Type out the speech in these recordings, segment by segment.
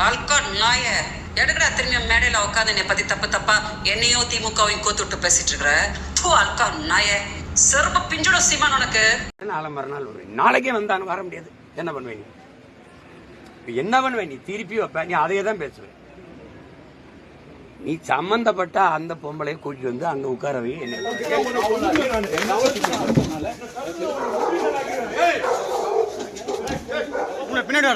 அல்கா நாய எடுக்கடா திரும்பி மேடையில உட்காந்து என்னை பத்தி தப்பு தப்பா என்னையும் திமுகவையும் கோத்துட்டு பேசிட்டு இருக்கிற தூ அல்கா நாய செருப்ப பிஞ்சுடும் சீமான் உனக்கு. நாளை மறுநாள் வருவேன், நாளைக்கே வந்தான்னு வர முடியாது. என்ன பண்ணுவேன் நீ? என்ன பண்ணுவேன் நீ? திருப்பி வைப்ப, நீ அதையே தான் பேசுவேன். நீ சம்பந்தப்பட்ட அந்த பொம்பளையை கூட்டிட்டு வந்து அங்க உட்காரவே என்ன பின்னாடி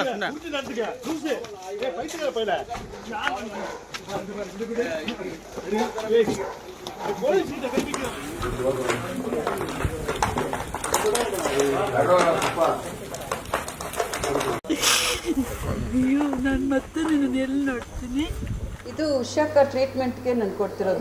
ಅಯ್ಯೋ ನಾನು ಮತ್ತೆ ನಿನ್ನ ಎಲ್ಲಿ ನೋಡ್ತೀನಿ. ಇದು ಉಷಾಕ ಟ್ರೀಟ್ಮೆಂಟ್ಗೆ ನಾನು ಕೊಡ್ತಿರೋದು.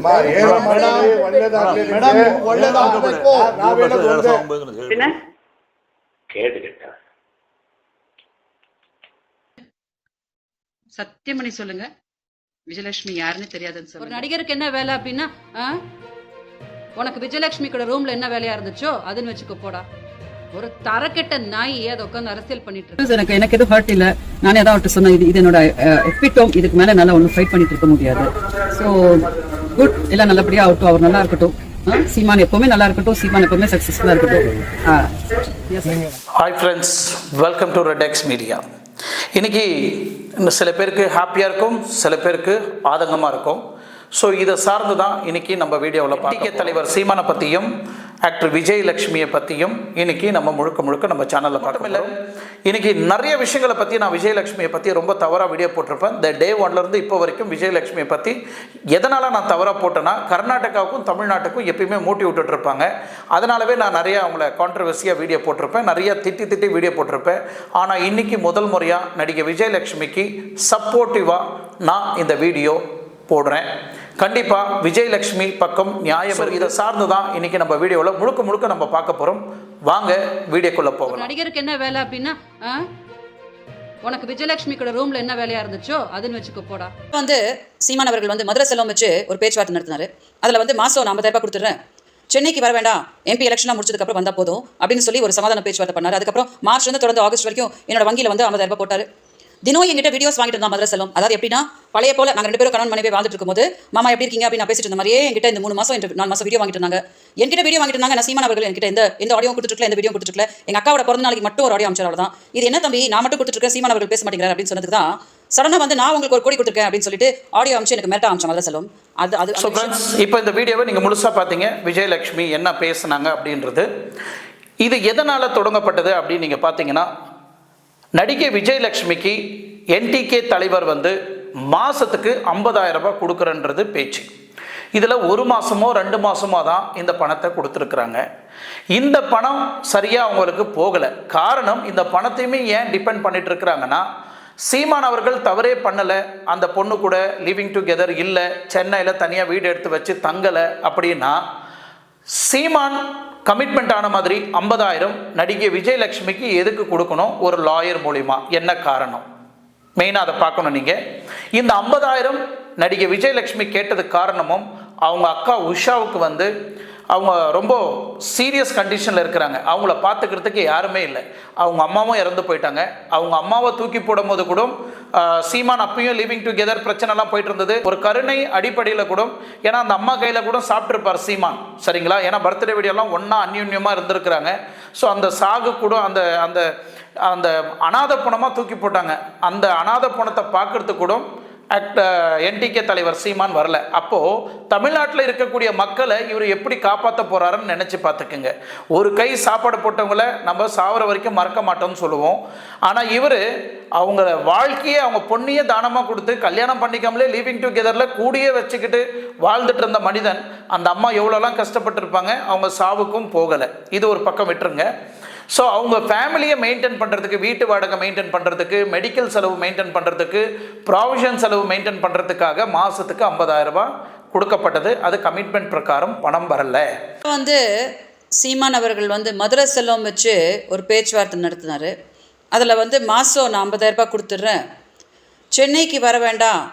சத்தியமணி சொல்லுங்க, விஜயலட்சுமி யாருன்னு தெரியாதுன்னு சொல்லுங்க. ஒரு நடிகருக்கு என்ன வேலை அப்படின்னா, உனக்கு விஜயலட்சுமி கூட ரூம்ல என்ன வேலையா இருந்துச்சோ அதுன்னு வச்சுக்கோ போடா. ஒரு தரக்கெட்ட நாய் அதை உட்காந்து அரசியல் பண்ணிட்டு இருக்கு. எனக்கு எதுவும் ஹர்ட் இல்ல. நானே தான் அவர்கிட்ட சொன்னேன், இது என்னோட எஃபிட்டோம், இதுக்கு மேல நல்லா ஒன்றும் ஃபைட் பண்ணிட்டு இருக்க முடியாது. ஸோ குட், எல்லாம் நல்லபடியா ஆகட்டும், அவர் நல்லா இருக்கட்டும், சீமான் எப்பவுமே நல்லா இருக்கட்டும், சீமான் எப்பவுமே சக்சஸ்ஃபுல்லா இருக்கட்டும். Hi friends, welcome to Redex media. இன்னைக்கு சில பேருக்கு ஹாப்பியாக இருக்கும், சில பேருக்கு ஆதங்கமாக இருக்கும். ஸோ இதை சார்ந்து தான் இன்றைக்கி நம்ம வீடியோவில் டிகே தலைவர் சீமானை பற்றியும் ஆக்டர் விஜயலட்சுமியை பற்றியும் இன்றைக்கி நம்ம முழுக்க நம்ம சேனலில் பார்க்க இல்லை. இன்றைக்கி நிறைய விஷயங்களை பற்றி நான் விஜயலட்சுமியை பற்றி ரொம்ப தவறாக வீடியோ போட்டிருப்பேன். இந்த டே ஒன்லேருந்து இப்போ வரைக்கும் விஜயலட்சுமியை பற்றி எதனால் நான் தவறாக போட்டேன்னா, கர்நாடகாவுக்கும் தமிழ்நாட்டுக்கும் எப்பயுமே மூட்டி விட்டுட்ருப்பாங்க. அதனாலவே நான் நிறையா அவங்கள கான்ட்ரவர்சியாக வீடியோ போட்டிருப்பேன், நிறையா திட்டி வீடியோ போட்டிருப்பேன். ஆனால் இன்றைக்கி முதல் முறையாக நடிகை விஜயலட்சுமிக்கு சப்போர்ட்டிவாக நான் இந்த வீடியோ போடுறேன். கண்டிப்பாக விஜயலட்சுமி பக்கம் நியாயம். இதை சார்ந்து தான் இன்னைக்கு நம்ம வீடியோவில் முழுக்க நம்ம பார்க்க போகிறோம். வாங்க வீடியோக்குள்ள போகலாம். நடிகருக்கு என்ன வேலை அப்படின்னா, உனக்கு விஜயலட்சுமி கூட ரூம்ல என்ன வேலையா இருந்துச்சோ அதுன்னு வச்சுக்கோ போடா. வந்து சீமான் அவர்கள் வந்து மதுரை செல்வம் வச்சு ஒரு பேச்சுவார்த்தை நடத்தினாரு. அதில் வந்து மாதம் 50,000 ரூபாய் கொடுத்துட்றேன், சென்னைக்கு வர வேண்டாம், எம்பி எலெக்ஷனாக முடிச்சதுக்கப்புறம் வந்தால் போதும் அப்படின்னு சொல்லி ஒரு சமாதான பேச்சுவார்த்தை பண்ணார். அதுக்கப்புறம் மார்ச்லேருந்து தொடர்ந்து ஆகஸ்ட் வரைக்கும் என்னோட வங்கியில் வந்து 50,000 ரூபாய் போட்டார். தினம் எங்கிட்ட வீடியோஸ் வாங்கிட்டு இருந்தா மதுரை செல்வம். அதாவது எப்படின்னா, பழைய போல நாங்கள் 2 பேரும் கணவன் மனைவி வாழ்ந்துட்டு இருக்கும்போது, மாமா எப்படி இருக்கீங்க அப்படின்னு நான் பேசிட்டு இருந்த மாதிரியே என்கிட்ட இந்த 3 மாதம் 4 மாதம் வீடியோ வாங்கிட்டு இருந்தாங்க. என்கிட்ட வீடியோ வாங்கிட்டு இருந்தாங்க. நான் சீமான் அவர்கள் என்கிட்ட எந்த ஆடியோ கொடுத்துருக்கல, எந்த வீடியோ கொடுத்துருக்கல. எங்கள் அக்காவோட பிறந்த நாளைக்கு மட்டும் ஒரு ஆடியோ அமைச்சர், அவ்வளோதான். இது என்ன தம்பி, நான் மட்டும் கொடுத்துருக்கேன், சீமான் அவர்கள் பேச மாட்டேங்கிறார் அப்படின்னு சொன்னதுக்கு தான் சடனாக வந்து நான் உங்களுக்கு 1 கோடி கொடுத்துருக்கேன் அப்படின்னு சொல்லிட்டு ஆடியோ அமைச்சு எனக்கு மிரட்ட அமைச்சேன் மதுரை செல்வம். அது இப்போ இந்த வீடியோவை நீங்கள் முழுசாக பார்த்தீங்க, விஜயலட்சுமி என்ன பேசுனாங்க அப்படின்றது. இது எதனால் தொடங்கப்பட்டது அப்படின்னு நீங்கள் பார்த்தீங்கன்னா, நடிகை விஜயலட்சுமிக்கு என்டிகே தலைவர் வந்து மாதத்துக்கு 50,000 ரூபாய் கொடுக்குறன்றது பேச்சு. இதில் 1 மாதமோ 2 மாதமோ தான் இந்த பணத்தை கொடுத்துருக்குறாங்க. இந்த பணம் சரியாக அவங்களுக்கு போகலை. காரணம், இந்த பணத்தையுமே ஏன் டிபெண்ட் பண்ணிட்டு இருக்கிறாங்கன்னா, சீமான் அவர்கள் தவறே பண்ணலை, அந்த பொண்ணு கூட லிவிங் டுகெதர் இல்லை, சென்னையில் தனியாக வீடு எடுத்து வச்சு தங்கலை அப்படின்னா, சீமான் கமிட்மெண்ட் ஆன மாதிரி 50,000 நடிகை விஜயலட்சுமிக்கு எதுக்கு கொடுக்கணும்? ஒரு லாயர் மூலிமா. என்ன காரணம்? மெயினாக அதை பார்க்கணும் நீங்கள். இந்த 50,000 நடிகை விஜயலட்சுமி கேட்டதுக்கு காரணமும், அவங்க அக்கா உஷாவுக்கு வந்து அவங்க ரொம்ப சீரியஸ் கண்டிஷனில் இருக்கிறாங்க. அவங்கள பார்த்துக்கிறதுக்கு யாருமே இல்லை. அவங்க அம்மாவும் இறந்து போயிட்டாங்க. அவங்க அம்மாவை தூக்கி போடும் போது கூட சீமான் அப்பயும் லிவிங் டுகெதர் பிரச்சனைலாம் போயிட்டு இருந்தது. ஒரு கருணை அடிப்படையில் கூட, ஏன்னா அந்த அம்மா கையில் கூட சாப்பிட்ருப்பார் சீமான், சரிங்களா? ஏன்னா பர்த்டே வீடியோலாம் ஒன்றா அந்யுன்யமாக இருந்திருக்கிறாங்க. ஸோ அந்த சாகு கூட அந்த அந்த அந்த அநாத பணமாக தூக்கி போட்டாங்க. அந்த அநாத பணத்தை பார்க்கறதுக்கு கூட என்டிகே தலைவர் சீமான் வரல. அப்போது தமிழ்நாட்டில் இருக்கக்கூடிய மக்களை இவர் எப்படி காப்பாற்ற போகிறாருன்னு நினச்சி பார்த்துக்குங்க. ஒரு கை சாப்பாடு போட்டவங்களை நம்ம சாவர வரைக்கும் மறக்க மாட்டோம்னு சொல்லுவோம். ஆனால் இவர் அவங்க வாழ்க்கையை, அவங்க பொண்ணையே தானமாக கொடுத்து கல்யாணம் பண்ணிக்காமலே லிவிங் டுகெதரில் கூடியே வச்சுக்கிட்டு வாழ்ந்துட்டு இருந்த மனிதன், அந்த அம்மா எவ்வளோலாம் கஷ்டப்பட்டுருப்பாங்க. அவங்க சாவுக்கும் போகலை. இது ஒரு பக்கம் விட்டுருங்க. ஸோ அவங்க ஃபேமிலியை மெயின்டைன் பண்ணுறதுக்கு, வீட்டு வாடகை மெயின்டைன் பண்ணுறதுக்கு, மெடிக்கல் செலவு மெயின்டைன் பண்ணுறதுக்கு, ப்ராவிஷன் செலவு மெயின்டைன் பண்ணுறதுக்காக மாதத்துக்கு 50,000 ரூபாய் கொடுக்கப்பட்டது. அது கமிட்மெண்ட் பிரகாரம் பணம் வரல. வந்து சீமான் அவர்கள் வந்து மதுரை செல்வம் வச்சு ஒரு பேச்சுவார்த்தை நடத்தினார். அதில் வந்து மாதம் நான் 50,000 ரூபாய் கொடுத்துட்றேன், சென்னைக்கு வர வேண்டாம்,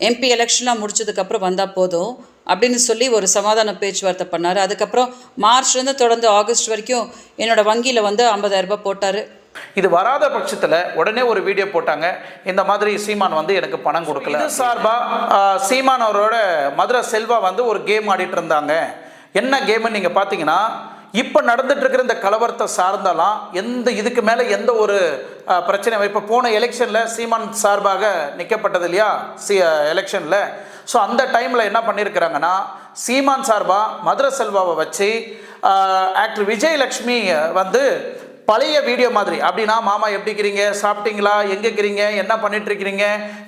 எம்பி எலெக்ஷன்லாம் முடிச்சதுக்கப்புறம் வந்தால் போதும் அப்படின்னு சொல்லி ஒரு சமாதான பேச்சுவார்த்தை பண்ணார். அதுக்கப்புறம் மார்ச்லேருந்து தொடர்ந்து ஆகஸ்ட் வரைக்கும் என்னோடய வங்கியில் வந்து 50,000 ரூபாய் போட்டார். இது வராத பட்சத்தில் உடனே ஒரு வீடியோ போட்டாங்க, இந்த மாதிரி சீமான் வந்து எனக்கு பணம் கொடுக்கல. இது சார்பாக சீமான் அவரோட மதுரை செல்வா வந்து ஒரு கேம் ஆடிட்டு இருந்தாங்க. என்ன கேம்னு நீங்கள் பார்த்தீங்கன்னா, இப்போ நடந்துட்டு இருக்கிற இந்த கலவரத்தை சார்ந்தெல்லாம் இதுக்கு மேலே எந்த ஒரு பிரச்சனை, இப்போ போன எலெக்ஷனில் சீமான் சார்பாக நிற்கப்பட்டது இல்லையா எலெக்ஷனில். ஸோ அந்த டைமில் என்ன பண்ணியிருக்கிறாங்கன்னா, சீமான் சார்பாக மதுரை செல்வாவை வச்சு ஆக்டர் விஜயலட்சுமி வந்து பழைய வீடியோ மாதிரி, அப்படின்னா மாமா எப்படி இருக்கிறீங்க, சாப்பிட்டீங்களா, எங்கே இருக்கிறீங்க, என்ன பண்ணிட்டு இருக்கிறீங்க,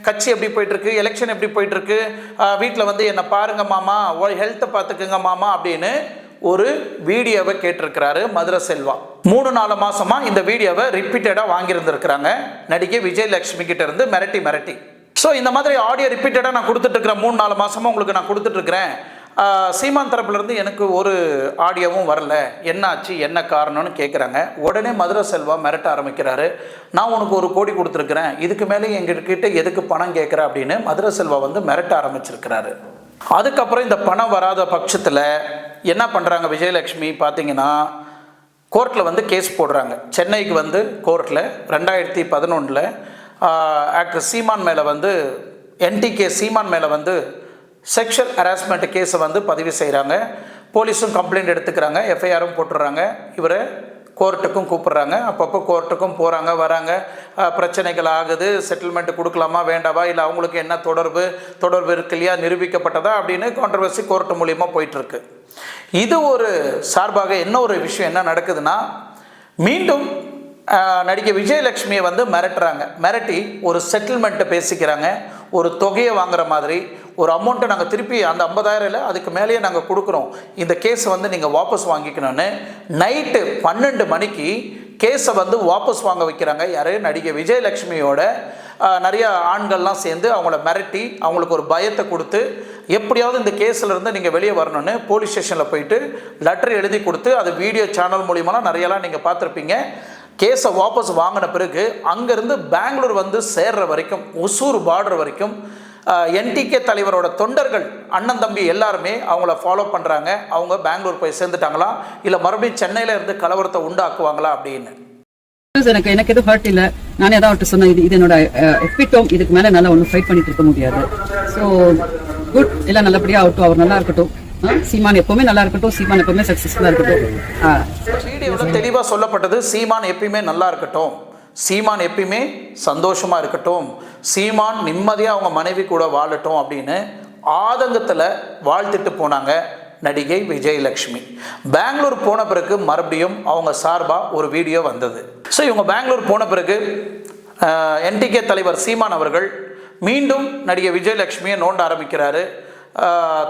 கட்சி எப்படி போயிட்டுருக்கு, எலெக்ஷன் எப்படி போயிட்டுருக்கு, வீட்டில் வந்து என்னை பாருங்க மாமா, ஹெல்த்தை பார்த்துக்குங்க மாமா அப்படின்னு ஒரு வீடியோவை கேட்டிருக்கிறாரு மதுரை செல்வா. 3-4 மாசமா இந்த வீடியோவை ரிப்பீட்டடாக வாங்கியிருந்திருக்கிறாங்க நடிகை விஜயலட்சுமி கிட்ட இருந்து மிரட்டி. ஸோ இந்த மாதிரி ஆடியோ ரிப்பீட்டடாக நான் கொடுத்துட்டு இருக்கிறேன், 3-4 மாசமா உங்களுக்கு நான் கொடுத்துட்டு இருக்கிறேன். சீமான் தரப்புலேருந்து எனக்கு ஒரு ஆடியோவும் வரல, என்ன ஆச்சு, என்ன காரணம்னு கேட்குறாங்க. உடனே மதுரை செல்வா மிரட்ட ஆரம்பிக்கிறாரு. நான் உனக்கு 1 கோடி கொடுத்துருக்குறேன், இதுக்கு மேலே எங்ககிட்ட எதுக்கு பணம் கேட்குற அப்படின்னு மதுரை செல்வா வந்து மிரட்ட ஆரம்பிச்சிருக்கிறாரு. அதுக்கப்புறம் இந்த பணம் வராத பட்சத்தில் என்ன பண்ணுறாங்க விஜயலட்சுமி பார்த்தீங்கன்னா, கோர்ட்டில் வந்து கேஸ் போடுறாங்க. சென்னைக்கு வந்து கோர்ட்டில் 2011 ஆக்டர் சீமான் மேலே வந்து NTK சீமான் மேலே வந்து செக்ஷுவல் ஹராஸ்மெண்ட் கேஸை வந்து பதிவு செய்கிறாங்க. போலீஸும் கம்ப்ளைண்ட் எடுத்துக்கிறாங்க, FIRம் போட்டுடுறாங்க. இவரை கோர்ட்டுக்கும் கூப்பிட்றாங்க. அப்பப்போ கோர்ட்டுக்கும் போகிறாங்க வராங்க, பிரச்சனைகள் ஆகுது, செட்டில்மெண்ட் கொடுக்கலாமா வேண்டாவா, இல்லை அவங்களுக்கு என்ன தொடர்பு இருக்கு இல்லையா, நிரூபிக்கப்பட்டதா அப்படின்னு கான்ட்ரவர்சி கோர்ட்டு மூலியமாக போயிட்டுருக்கு. இது ஒரு சார்பாக என்ன ஒரு விஷயம் என்ன நடக்குதுன்னா, மீண்டும் நடிகை விஜயலட்சுமியை வந்து மிரட்டி ஒரு செட்டில்மெண்ட்டை பேசிக்கிறாங்க. ஒரு தொகையை வாங்குற மாதிரி ஒரு அமௌண்ட்டை நாங்கள் திருப்பி அந்த 50,000 இல்லை அதுக்கு மேலேயே நாங்கள் கொடுக்குறோம், இந்த கேஸை வந்து நீங்கள் வாபஸ் வாங்கிக்கணும்னு நைட்டு 12 மணிக்கு கேஸை வந்து வாபஸ் வாங்க வைக்கிறாங்க. யார்? நடிகை விஜயலட்சுமியோட நிறைய ஆண்கள்லாம் சேர்ந்து அவங்கள மிரட்டி அவங்களுக்கு ஒரு பயத்தை கொடுத்து, எப்படியாவது இந்த கேஸில் இருந்து நீங்கள் வெளியே வரணும்னு போலீஸ் ஸ்டேஷனில் போயிட்டு லெட்டர் எழுதி கொடுத்து, அது வீடியோ சேனல் மூலியமாக நிறையலாம் நீங்கள் பார்த்துருப்பீங்க. கேஸை வாபஸ் வாங்கின பிறகு அங்கேருந்து பெங்களூர் வந்து சேர்ற வரைக்கும், ஒசூர் பார்டர் வரைக்கும் NTK தலைவரோட தொண்டர்கள் அண்ணன் தம்பி எல்லாருமே அவங்கள ஃபாலோ பண்ணுறாங்க. அவங்க பெங்களூர் போய் சேர்ந்துட்டாங்களா, இல்லை மறுபடியும் சென்னையில் இருந்து கலவரத்தை உண்டாக்குவாங்களா அப்படின்னு. எனக்கு எதுவும் ஹர்ட் இல்லை. நானே தான் அவர்கிட்ட சொன்னேன், இது என்னோட எபிட்டோம், இதுக்கு மேலே நல்லா ஒன்றும் ஃபைட் பண்ணிட்டு இருக்க முடியாது. ஸோ குட், எல்லாம் நல்லபடியாக ஆகட்டும், அவர் நல்லா இருக்கட்டும், சீமான் எப்பவுமே நல்லா இருக்கட்டும், சீமான் எப்பவுமே சக்ஸஸ்ஃபுல்லாக இருக்கட்டும். வீடியோவில் தெளிவாக சொல்லப்பட்டது, சீமான் எப்பயுமே நல்லா இருக்கட்டும், சீமான் எப்பயுமே சந்தோஷமாக இருக்கட்டும், சீமான் நிம்மதியாக அவங்க மனைவி கூட வாழட்டும் அப்படின்னு ஆதங்கத்தில் வாழ்த்துட்டு போனாங்க நடிகை விஜயலட்சுமி. பெங்களூர் போன பிறகு மறுபடியும் அவங்க சார்பாக ஒரு வீடியோ வந்தது. ஸோ இவங்க பெங்களூர் போன பிறகு NTK தலைவர் சீமான் அவர்கள் மீண்டும் நடிகை விஜயலட்சுமியை நோண்ட ஆரம்பிக்கிறாரு.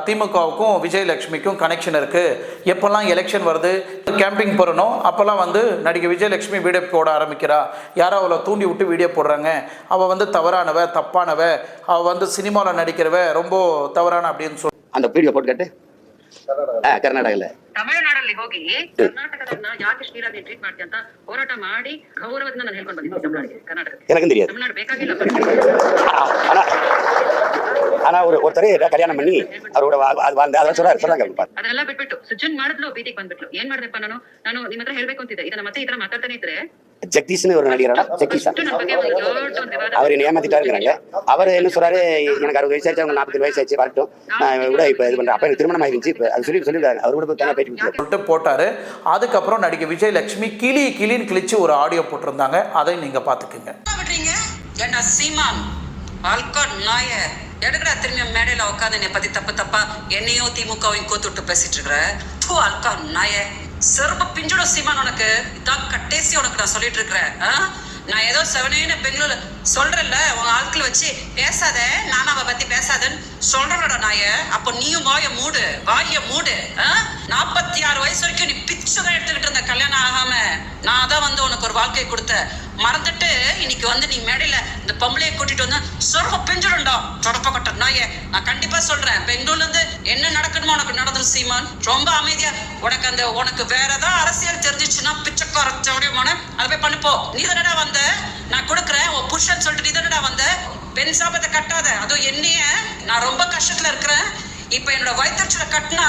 திமுகவுக்கும் விஜயலட்சுமிக்கும் கனெக்ஷன் இருக்குது, எப்போல்லாம் எலெக்ஷன் வருது, கேம்பிங் போகிறனோ அப்போல்லாம் வந்து நடிகை விஜயலட்சுமி வீடியோ போட ஆரம்பிக்கிறா, யாரோ அவளை தூண்டி விட்டு வீடியோ போடுறாங்க, அவள் வந்து தவறானவ தப்பானவ, அவள் வந்து சினிமாவில் நடிக்கிறவ ரொம்ப தவறான அப்படின்னு சொல்லி அந்த வீடியோ போட்டு கேட்டு ಕರ್ನಾಟಕಲ್ಲ ತಮಿಳುನಾಡಲ್ಲಿ ಹೋಗಿ ಕರ್ನಾಟಕದನ್ನ ಯಾಕೆ ಶ್ರೀರಾಮ್ಗೆ ಟ್ರೀಟ್ ಮಾಡ್ತೀಯ ಅಂತ ಹೋರಾಟ ಮಾಡಿ ಗೌರವದಿಂದ ನಾನು ಹೇಳ್ಕೊಂಡು ಬಂದಿದ್ದೀನಿ ತಮಿಳುನಾಡಿಗೆ. ಕರ್ನಾಟಕಕ್ಕೆ எனக்கு தெரியாது. ತಮಿಳುನಾಡು ಬೇಕಾಗಿಲ್ಲ. ஆனா ஒருத்தரே கல்யாணம் பண்ணி அவரோட சொல்றாங்க. ಅದೆಲ್ಲ ಬಿಟ್ಬಿಟ್ಟು ಸುಜನ್ ಮಾಡಿದ್ಲು, ಬೀದಿಗೆ ಬಂದ್ಬಿಟ್ಲು. ಏನ್ ಮಾಡ್ದಪ್ಪ ನಾನು ನಿಮ್ಮ ಹತ್ರ ಹೇಳ್ಬೇಕು ಅಂತಿದ್ದೆ. ಇದನ್ನ ಮತ್ತೆ ಈ ತರ ಮಾತಾಡ್ತಾನೆ ಇದ್ರೆ ஜெகதீஷ்னு ஒரு நடிகரான ஜெகதீஷ் அவர் என்ன ஏமாத்திட்டா இருக்கிறாங்க. அவர் என்ன சொல்றாரு, எனக்கு 60 வயசு ஆச்சு, அவங்க 47 வயசு ஆச்சு, வரட்டும், நான் கூட இப்ப இது பண்றேன், அப்ப எனக்கு திருமணம் ஆயிருந்துச்சு, அது சொல்லிருக்காரு. அவர் கூட தனியா பேட்டி போட்டாரு. அதுக்கப்புறம் நடிகை விஜயலட்சுமி கிளின்னு கிழிச்சு ஒரு ஆடியோ போட்டிருந்தாங்க, அதை நீங்க பாத்துக்குங்க. ஏண்டா சீமான் ஆல்காட் நாய எடுக்கடா திரும்பி மேடையில உட்காந்து என்னை பத்தி தப்பா என்னையும் திமுகவையும் கோத்துட்டு பேசிட்டு இருக்கிற ஆல்காட் நாய செருப்ப பிஞ்சோட சீமான், உனக்கு இதான் கட்டேசி உனக்கு நான் சொல்லிட்டு இருக்கிறேன். நான் ஏதோ 7 பெங்களூர்ல சொல்றேன்ல, உங்க ஆட்கள் வச்சு பேசாத, நானும் அவ பத்தி பேசாதன்னு சொல்றோட நாய. அப்போ நீயும் வாய மூடு 46 வயசு வரைக்கும் நீ பிச்சுதான் எடுத்துக்கிட்டு இருந்த, கல்யாணம் ஆகாம. நான் தான் வந்து உனக்கு ஒரு வாழ்க்கையை கொடுத்த மறந்துட்டு இன்னைக்கு வந்து நீ மேடையில இந்த பொம்பளையை கூட்டிட்டு வந்து சொர்க்க பிஞ்சிடும்டா தொடப்ப கட்ட நாய. நான் கண்டிப்பா சொல்றேன், பெங்களூர்ல இருந்து என்ன நடக்கணுமோ உனக்கு நடந்துரும் சீமான். ரொம்ப அமைதியா உனக்கு வேற ஏதாவது அரசியல் தெரிஞ்சிச்சுன்னா பிச்சைக்கார சௌடியமான அதை போய் பண்ணுப்போ. நீ தானடா வந்த, நான் கொடுக்குறேன் உன் புருஷன் சொல்லிட்டு நீ தானடா வந்த. பெண் சாபத்தை கட்டாத, அதுவும் என்னைய நான் ரொம்ப கஷ்டத்துல இருக்கிறேன், இப்ப என்னோட வயிற்றுல கட்டினா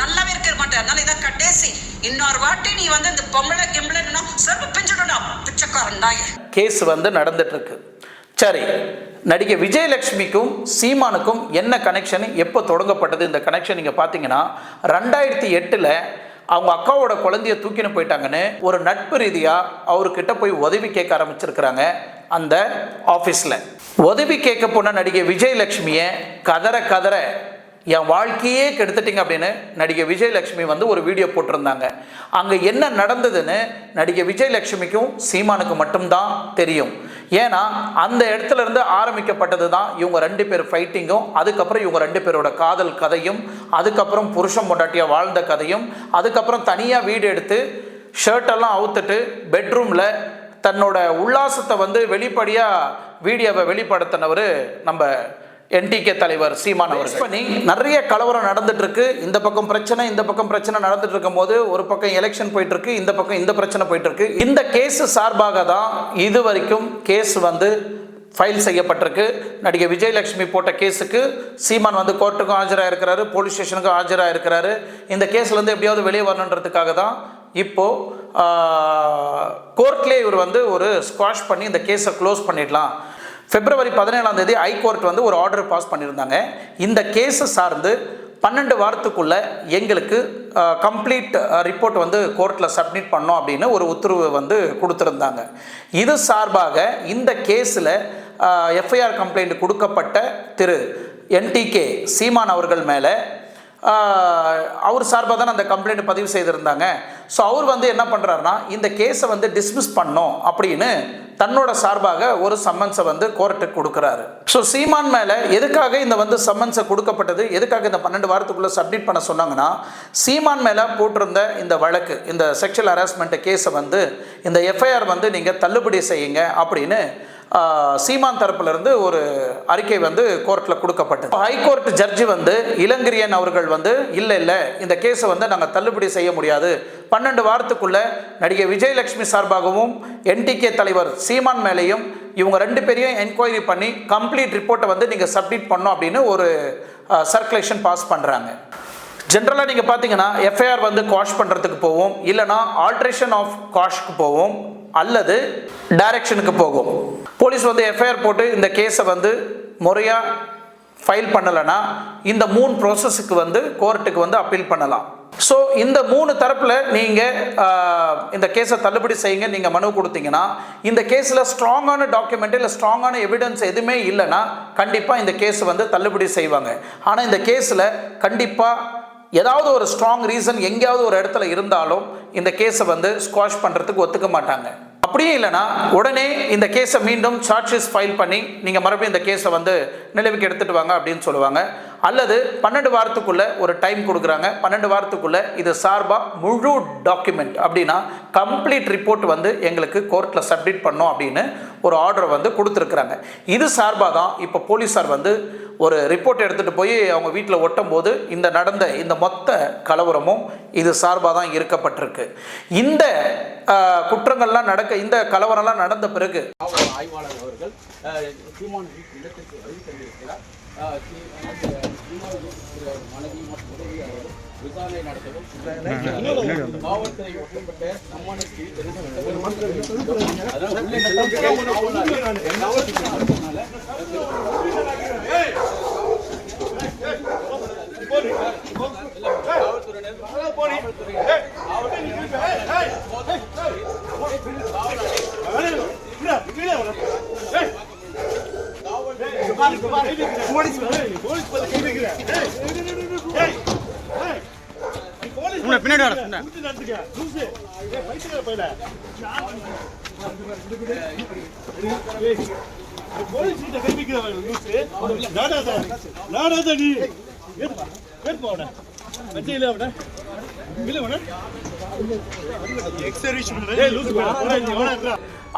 நல்லாவே இருக்க மாட்டேன். அதனால இதான் கடைசி. இன்னொரு வாட்டி நீ வந்து இந்த பொம்பளை கிம்பளைன்னா செருப்பு பிஞ்சுடா பிச்சைக்காரன் நாய். கேஸ் வந்து நடந்துட்டு இருக்கு. சரி, நடிகை விஜயலட்சுமிக்கும் சீமானுக்கும் என்ன கனெக்ஷன், எப்போ தொடங்கப்பட்டது இந்த கனெக்ஷன்? நீங்கள் பார்த்தீங்கன்னா 2008 அவங்க அக்காவோட குழந்தைய தூக்கின்னு போயிட்டாங்கன்னு ஒரு நட்பு ரீதியாக அவர்கிட்ட போய் உதவி கேட்க ஆரம்பிச்சிருக்கிறாங்க. அந்த ஆஃபீஸில் உதவி கேட்க போன நடிகை விஜயலட்சுமியை கதற என் வாழ்க்கையே கெடுத்துட்டீங்க அப்படின்னு நடிகை விஜயலட்சுமி வந்து ஒரு வீடியோ போட்டிருந்தாங்க. அங்கே என்ன நடந்ததுன்னு நடிகை விஜயலட்சுமிக்கும் சீமானுக்கு மட்டும்தான் தெரியும். ஏன்னா அந்த இடத்துல இருந்து ஆரம்பிக்கப்பட்டது தான் இவங்க 2 பேர் ஃபைட்டிங்கும், அதுக்கப்புறம் இவங்க 2 பேரோட காதல் கதையும், அதுக்கப்புறம் புருஷன் பொண்டாட்டியாக வாழ்ந்த கதையும், அதுக்கப்புறம் தனியாக வீடு எடுத்து ஷர்ட்டெல்லாம் அவுத்துட்டு பெட்ரூமில் தன்னோட உல்லாசத்தை வந்து வெளிப்படையாக வீடியோவை வெளிப்படுத்தினவர் நம்ம என்டிகே தலைவர் சீமான் அவர்கள். பண்ணி நிறைய கலவரம் நடந்துட்டு இருக்கு. இந்த பக்கம் பிரச்சனை நடந்துட்டு இருக்கும் போது ஒரு பக்கம் எலெக்ஷன் போயிட்டு இருக்கு, இந்த பக்கம் இந்த பிரச்சனை போயிட்டு இருக்கு. இந்த கேஸ் சார்பாக தான் இது வரைக்கும் கேஸ் வந்து ஃபைல் செய்யப்பட்டிருக்கு. நடிகை விஜயலட்சுமி போட்ட கேஸுக்கு சீமான் வந்து கோர்ட்டுக்கும் ஆஜராக இருக்கிறாரு, போலீஸ் ஸ்டேஷனுக்கும் ஆஜராக இருக்கிறாரு. இந்த கேஸ்லேருந்து எப்படியாவது வெளியே வரணுன்றதுக்காக தான் இப்போது கோர்ட்லேயே இவர் வந்து ஒரு ஸ்குவாஷ் பண்ணி இந்த கேஸை க்ளோஸ் பண்ணிடலாம். February 17 ஹைகோர்ட் வந்து ஒரு ஆர்டர் பாஸ் பண்ணியிருந்தாங்க. இந்த கேஸை சார்ந்து 12 வாரத்துக்குள்ளே எங்களுக்கு கம்ப்ளீட் ரிப்போர்ட் வந்து கோர்ட்டில் சப்மிட் பண்ணோம் அப்படின்னு ஒரு உத்தரவு வந்து கொடுத்துருந்தாங்க. இது சார்பாக இந்த கேஸில் எஃப்ஐஆர் கம்ப்ளைண்ட் கொடுக்கப்பட்ட திரு என்டிகே சீமான் அவர்கள் மேலே அவர் சார்பாக தான் அந்த கம்ப்ளைண்ட் பதிவு செய்திருந்தாங்க. ஸோ அவர் வந்து என்ன பண்ணுறாருனா இந்த கேஸை வந்து டிஸ்மிஸ் பண்ணோம் அப்படின்னு தன்னோட சார்பாக ஒரு சம்மன்ஸை வந்து கோர்ட்டுக்கு கொடுக்குறாரு. ஸோ சீமான் மேலே எதுக்காக இந்த வந்து சம்மன்ஸை கொடுக்கப்பட்டது, எதுக்காக இந்த 12 வாரத்துக்குள்ளே சப்மிட் பண்ண சொன்னாங்கன்னா, சீமான் மேலே போட்டிருந்த இந்த வழக்கு, இந்த செக்ஷுவல் ஹராஸ்மெண்ட் கேஸை வந்து இந்த எஃப்ஐஆர் வந்து நீங்கள் தள்ளுபடி செய்யுங்க அப்படின்னு சீமான் தரப்பிலிருந்து ஒரு அறிக்கை வந்து கோர்ட்டில் கொடுக்கப்பட்டது. ஹைகோர்ட் ஜட்ஜி வந்து இளங்கிரியன் அவர்கள் வந்து இல்லை இந்த கேஸை வந்து நாங்கள் தள்ளுபடி செய்ய முடியாது, 12 வாரத்துக்குள்ள நடிகை விஜயலட்சுமி சார்பாகவும் என்டிகே தலைவர் சீமான் மேலேயும் இவங்க 2 பேரையும் என்கொயரி பண்ணி கம்ப்ளீட் ரிப்போர்ட்டை வந்து நீங்கள் சப்மிட் பண்ணோம் அப்படின்னு ஒரு சர்க்குலேஷன் பாஸ் பண்ணுறாங்க. ஜென்ரலாக நீங்கள் பார்த்தீங்கன்னா எஃப்ஐஆர் வந்து குவாஷ் பண்ணுறதுக்கு போவோம், இல்லைனா ஆல்ட்ரேஷன் ஆஃப் குவாஷ்க்கு போவோம், அல்லது டைரக்ஷனுக்கு போகும். போலீஸ் வந்து எஃப்ஐஆர் போட்டு இந்த கேஸை வந்து முறையாக ஃபைல் பண்ணலைன்னா இந்த 3 ப்ராசஸுக்கு வந்து கோர்ட்டுக்கு வந்து அப்பீல் பண்ணலாம். ஸோ இந்த 3 தரப்பில் நீங்கள் இந்த கேஸை தள்ளுபடி செய்யுங்க நீங்கள் மனு கொடுத்தீங்கன்னா, இந்த கேஸில் ஸ்ட்ராங்கான டாக்குமெண்ட் இல்லை ஸ்ட்ராங்கான எவிடன்ஸ் எதுவுமே இல்லைன்னா கண்டிப்பாக இந்த கேஸ் வந்து தள்ளுபடி செய்வாங்க. ஆனால் இந்த கேஸில் கண்டிப்பாக ஏதாவது ஒரு ஸ்ட்ராங் ரீசன் எங்கேயாவது ஒரு இடத்துல இருந்தாலும் இந்த கேஸை வந்து ஸ்குவாஷ் பண்ணுறதுக்கு ஒத்துக்க மாட்டாங்க. அப்படியே இல்லைனா உடனே இந்த கேஸை மீண்டும் சார்ஜஸ் ஃபைல் பண்ணி நீங்கள் மறுபடியும் இந்த கேஸை வந்து நிலவுக்கு எடுத்துகிட்டு வாங்க அப்படின்னு சொல்லுவாங்க. அல்லது 12 வாரத்துக்குள்ளே ஒரு டைம் கொடுக்குறாங்க. 12 வாரத்துக்குள்ளே இது சார்பாக முழு டாக்குமெண்ட் அப்படின்னா கம்ப்ளீட் ரிப்போர்ட் வந்து எங்களுக்கு கோர்ட்டில் சப்மிட் பண்ணோம் அப்படின்னு ஒரு ஆர்டர் வந்து கொடுத்துருக்குறாங்க. இது சார்பாக தான் இப்போ போலீஸார் வந்து ஒரு ரிப்போர்ட் எடுத்துகிட்டு போய் அவங்க வீட்டில் ஒட்டும் போது இந்த நடந்த இந்த மொத்த கலவரமும் இது சார்பாக தான் இருக்கப்பட்டிருக்கு. இந்த குற்றங்கள்லாம் இந்த கலவரம்லாம் நடந்த பிறகு ஆய்வாளர் அவர்கள் சீமான் இல்லத்திற்கு வருகை தந்திருக்கிறார். மனைவி மற்றும் உதவி அவர்கள் விசாரணை நடத்தவும் காவல்துறை ஒப்பப்பட்ட சம்மானத்தை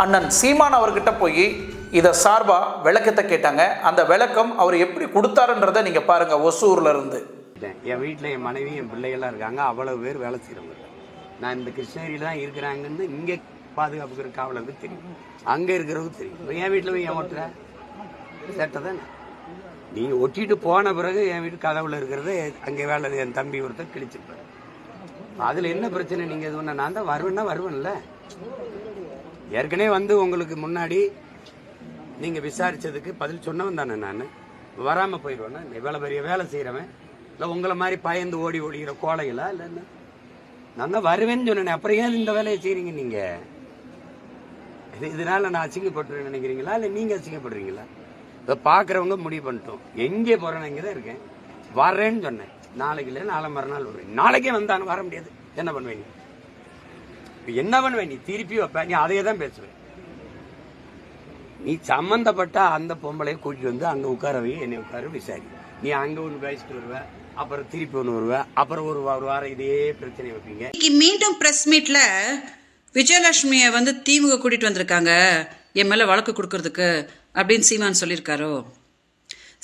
அண்ணன் சீமான் அவர்கிட்ட போய் இதை சார்பாக விளக்கத்தை கேட்டாங்க. அந்த விளக்கம் அவர் எப்படி கொடுத்தாருன்றதை நீங்கள் பாருங்கள். ஒசூரில் இருந்து என் வீட்டில் என் மனைவி என் பிள்ளைகள்லாம் இருக்காங்க, அவ்வளவு பேர் வேலை செய்கிறவங்க. நான் இந்த கிருஷ்ணகிரியில் தான் இருக்கிறாங்கன்னு இங்கே பாதுகாப்புக்கு இருக்க காவலருக்கு தெரியும், அங்கே இருக்கிறவங்க தெரியும். என் வீட்டில் போய் ஏமாத்துற சேட்டை தானே. நீங்க ஒட்டிட்டு போன பிறகு என் வீட்டு கதவுல இருக்கிறது அங்கே வேலை என் தம்பி ஒருத்தர் கிழிச்சிருப்பாரு. அதுல என்ன பிரச்சனை? நீங்க இது ஒண்ணு நான் தான் வருவேன்ல. ஏற்கனவே வந்து உங்களுக்கு முன்னாடி நீங்க விசாரிச்சதுக்கு பதில் சொன்னவன் தானே நான். வராம போயிடுவேன்னா இவ்வளவு பெரிய வேலை செய்யறவன் இல்ல உங்களை மாதிரி பயந்து ஓடிக்கிற கோலைகளா இல்ல என்ன? நான் தான் வருவேன்னு சொன்னேன். அப்புறம் ஏன் இந்த வேலையை செய்றீங்க நீங்க? இதனால நான் அசிங்கப்படுறேன்னு நினைக்கிறீங்களா இல்ல நீங்க அசிங்கப்படுறீங்களா? இதை பாக்குறவங்க முடிவு பண்ணிட்டோம். எங்கே போறேன்னு இங்கதான் இருக்கேன். வர்றேன்னு சொன்னேன். நாளைக்கு இல்ல நாளை மறுநாள் வருவேன். நாளைக்கே வந்தானு வர முடியாது. என்ன பண்ணுவேன்? என்ன பண்ணுவேன்? நீ திருப்பி வைப்ப. நீ அதையே தான் பேசுவேன். நீ சம்பந்தப்பட்ட அந்த பொம்பளையை கூட்டிட்டு வந்து அங்க உட்காரவே என்னை உட்கார விசாரி. நீ அங்க ஒண்ணு பேசிட்டு வருவ, அப்புறம் திருப்பி ஒண்ணு வருவ, அப்புறம் ஒரு வாரம் இதே பிரச்சனை வைப்பீங்க. இன்னைக்கு மீண்டும் பிரஸ் மீட்ல விஜயலட்சுமியை வந்து திமுக கூட்டிட்டு வந்திருக்காங்க என் மேல வழக்கு கொடுக்கறதுக்கு அப்படின்னு சீமான் சொல்லியிருக்காரோ?